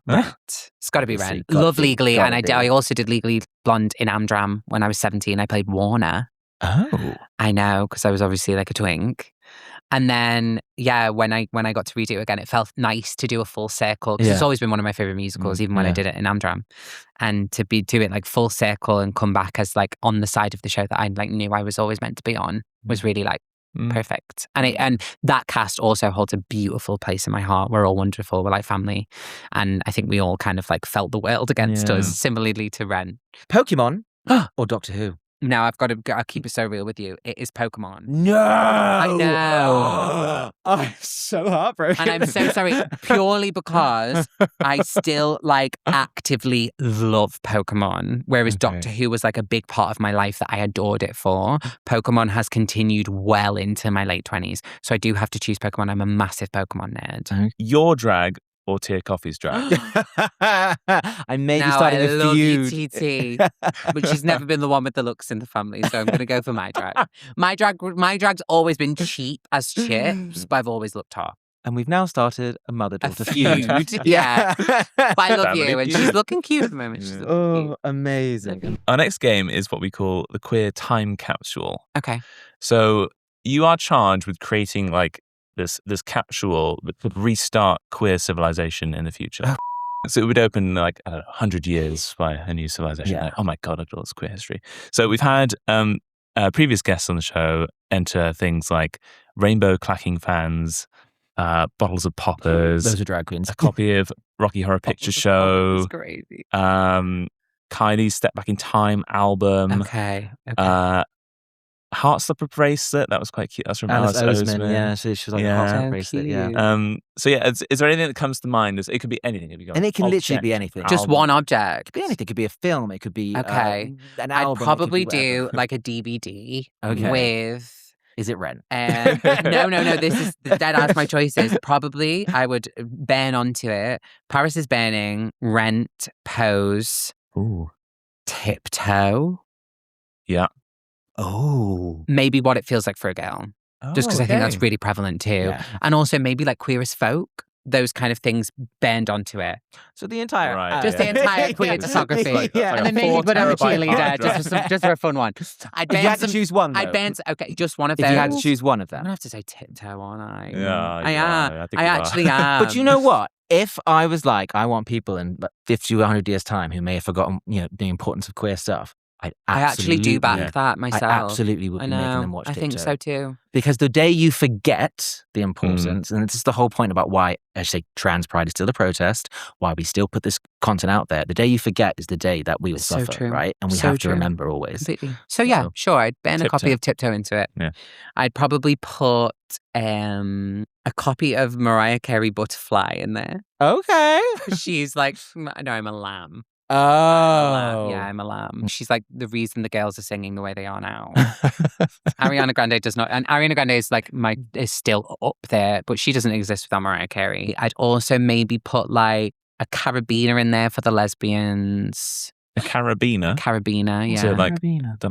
Rent. It's got to be Obviously, Rent. gotta Love be, Legally. gotta And be. I also did Legally Blonde in Amdram when I was 17. I played Warner. Oh. I know, because I was obviously like a twink. And then, yeah, when I got to redo it again, it felt nice to do a full circle because it's Yeah. always been one of my favorite musicals, even when I yeah. did it in Amdram. And to do it like full circle and come back as like on the side of the show that I like knew I was always meant to be on was really like perfect. And that cast also holds a beautiful place in my heart. We're all wonderful. We're like family. And I think we all kind of like felt the world against Yeah. us, similarly to Ren. Pokemon or Doctor Who? Now I'll keep it so real with you. It is Pokemon. No. I know. I'm so heartbroken. And I'm so sorry, purely because I still like actively love Pokemon. Whereas Okay. Doctor Who was like a big part of my life that I adored it for. Pokemon has continued well into my late 20s. So I do have to choose Pokemon. I'm a massive Pokemon nerd. Your drag or Tia Coffee's drag? I may be Now starting I a love feud. you, TT, but she's never been the one with the looks in the family, so I'm going to go for my drag. My drag's always been cheap as chips, but I've always looked hot. And we've now started a A mother-daughter feud, yeah. But I love Family you, and feud. she's looking cute at the moment. She's looking Oh, cute. amazing. Our next game is what we call the queer time capsule. Okay. So you are charged with creating like this capsule that could restart queer civilization in the future. So it would open like 100 years by a new civilization. Yeah. Like, oh my God, I've got this queer history. So we've had previous guests on the show enter things like rainbow clacking fans, bottles of poppers, Those are drag queens. a copy of Rocky Horror Picture Show, It's crazy. Kylie's Step Back in Time album, Okay. Heartstopper bracelet. That was quite cute. That's from Alice Alice Oseman, Oseman. yeah. So she was like Yeah. a hot So bracelet, yeah. cute. So yeah, is there anything that comes to mind? It could be anything. It could be And it can literally object, be anything. Just album. one It object. could be anything. It could be a film. It could be Okay. an I'd album. it could probably be whatever. do like a DVD Okay. with. Is it Rent? No. This is dead ass my choices. Probably I would burn onto it. Paris is Burning, Rent, Pose, Ooh. Tiptoe. Yeah. Oh. Maybe What It Feels Like for a Girl. Just because I think that's really prevalent too. Yeah. And also maybe like Queer as Folk. those kind of things burned onto it. So the entire... Right. Just the entire queer discography. Yeah. And then maybe put on a cheerleader just for a fun one. I'd You burn had to some, choose one, though. I'd burn, okay, just one of If those. you had to choose one of I'm them. gonna have to say Tiptoe, aren't I? Yeah, I you am. are. I think I you are. actually am. But you know what? If I was like, I want people in 50 to 100 years' time who may have forgotten, the importance of queer stuff, I actually do back that myself. I absolutely would I be know. making them watch I Tiptoe. think so too. Because the day you forget the importance, and this is the whole point about why I say trans pride is still a protest, why we still put this content out there, the day you forget is the day that we will So suffer, true. right? And we So have to true. remember always. Completely. So yeah, sure, I'd burn a copy Tiptoe. of Tiptoe into it. Yeah. I'd probably put a copy of Mariah Carey Butterfly in there. Okay. She's like, no, I'm a lamb. Oh. Yeah, I'm a lamb. She's like the reason the girls are singing the way they are now. Ariana Grande does not, and Ariana Grande is like is still up there, but she doesn't exist without Mariah Carey. I'd also maybe put like a carabiner in there for the lesbians. A carabiner. Carabiner, yeah. So they're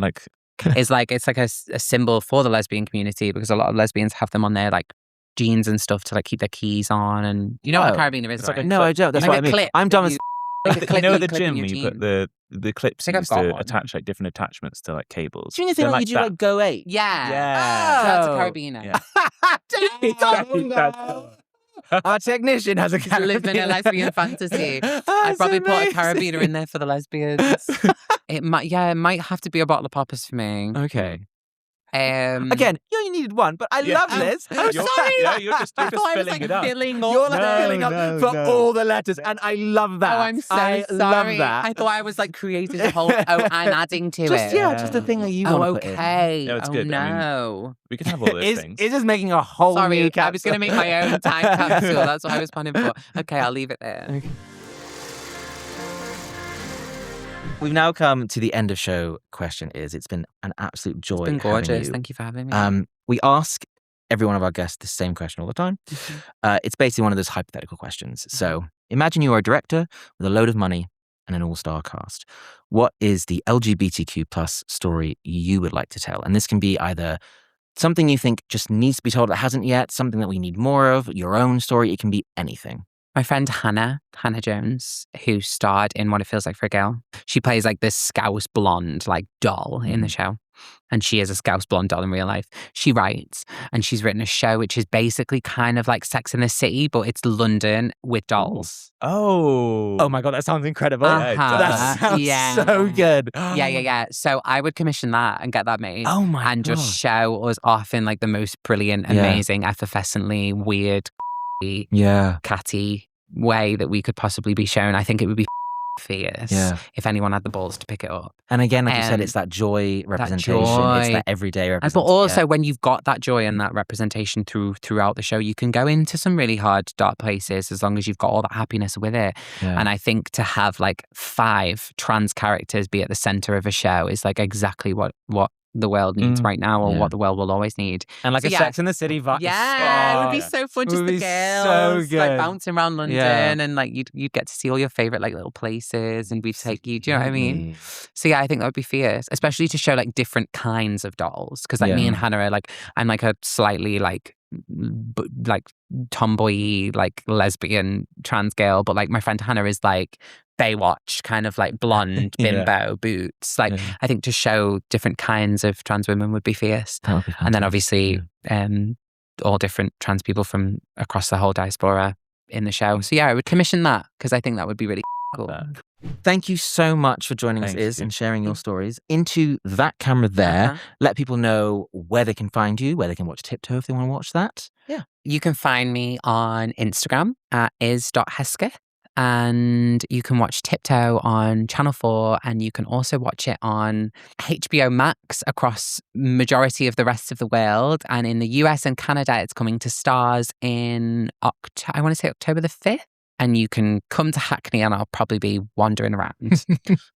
like It's like a symbol for the lesbian community because a lot of lesbians have them on their like jeans and stuff to like keep their keys on, and you know what a carabiner is, It's like right? No, I don't. That's Like what a I mean. clip I'm dumb that as... Like a clip you know that the clip in gym your where you jean. put the clips think I've used got to one. attach like different attachments to like cables. Do you think They're like you do that. like Go 8? Yeah. Yeah. So that's a Oh. carabiner. Yeah. Our technician has a Just living a lesbian fantasy. I'd probably put a carabiner in there for the lesbians. It might have to be a bottle of poppers for me. Okay. Again, you only needed one, but I love this. I'm You're- sorry. yeah, you're just I thought I was filling like it up. filling up. You're like the- filling up for all the letters, and I love that. Oh, I'm so I sorry. love that. I thought I was like creating a whole. I'm adding to it. Just the thing that you Oh, want to put in. okay. No, it's oh, good. I mean, no. We can have all those things. Is just making a whole new Sorry, capsule. I was going to make my own time capsule. That's what I was planning for. Okay, I'll leave it there. We've now come to the end of show question is. It's been an absolute joy. It's been having gorgeous. you. Thank you for having me. We ask every one of our guests the same question all the time. It's basically one of those hypothetical questions. So imagine you are a director with a load of money and an all-star cast. What is the LGBTQ plus story you would like to tell? And this can be either something you think just needs to be told that hasn't yet, something that we need more of, your own story. It can be anything. My friend Hannah Jones, who starred in What It Feels Like for a Girl, she plays like this Scouse blonde like doll in the show. And she is a Scouse blonde doll in real life. She writes, and she's written a show which is basically kind of like Sex in the City, but it's London with dolls. Oh my God, that sounds incredible. Uh-huh. That sounds Yeah. so good. Yeah. So I would commission that and get that made. Oh my and God. just show us off in like the most brilliant, Yeah. amazing, effervescently weird, Yeah. catty way that we could possibly be shown. I think it would be fierce if anyone had the balls to pick it up. And again, like you said, it's that joy representation. joy. It's that everyday But representation. also, when you've got that joy and that representation throughout the show, you can go into some really hard, dark places as long as you've got all that happiness with it. Yeah. And I think to have like 5 trans characters be at the center of a show is like exactly what the world needs right now, or what the world will always need. And like So a yeah. Sex in the City vibe. Yeah, it would be so fun. It Just would the be girls, so like good. bouncing around London, Yeah. and like you'd get to see all your favorite like little places, and we'd take you. Do you know what I mean? So yeah, I think that would be fierce, especially to show like different kinds of dolls. Because like me and Hannah are like, I'm like a slightly like tomboy like lesbian trans girl, but like my friend Hannah is like Baywatch kind of like blonde bimbo boots. Like I think to show different kinds of trans women would be fierce. That would be And then fantastic. obviously all different trans people from across the whole diaspora in the show. So yeah, I would commission that because I think that would be really cool. Thank you so much for joining us, Thank Iz, you. and sharing your stories. Into that camera there, Uh-huh. let people know where they can find you, where they can watch Tiptoe if they want to watch that. Yeah. You can find me on Instagram at iz.hesketh. And you can watch Tiptoe on Channel 4, and you can also watch it on HBO Max across majority of the rest of the world. And in the US and Canada, it's coming to Stars in I want to say October the 5th. And you can come to Hackney and I'll probably be wandering around.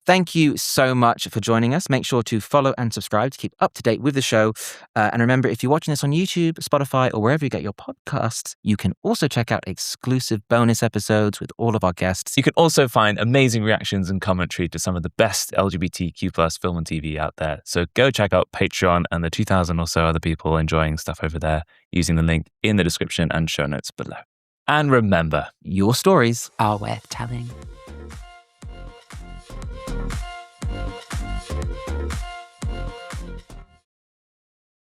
Thank you so much for joining us. Make sure to follow and subscribe to keep up to date with the show. And remember, if you're watching this on YouTube, Spotify, or wherever you get your podcasts, you can also check out exclusive bonus episodes with all of our guests. You can also find amazing reactions and commentary to some of the best LGBTQ plus film and TV out there. So go check out Patreon and the 2,000 or so other people enjoying stuff over there using the link in the description and show notes below. And remember, your stories Are worth telling.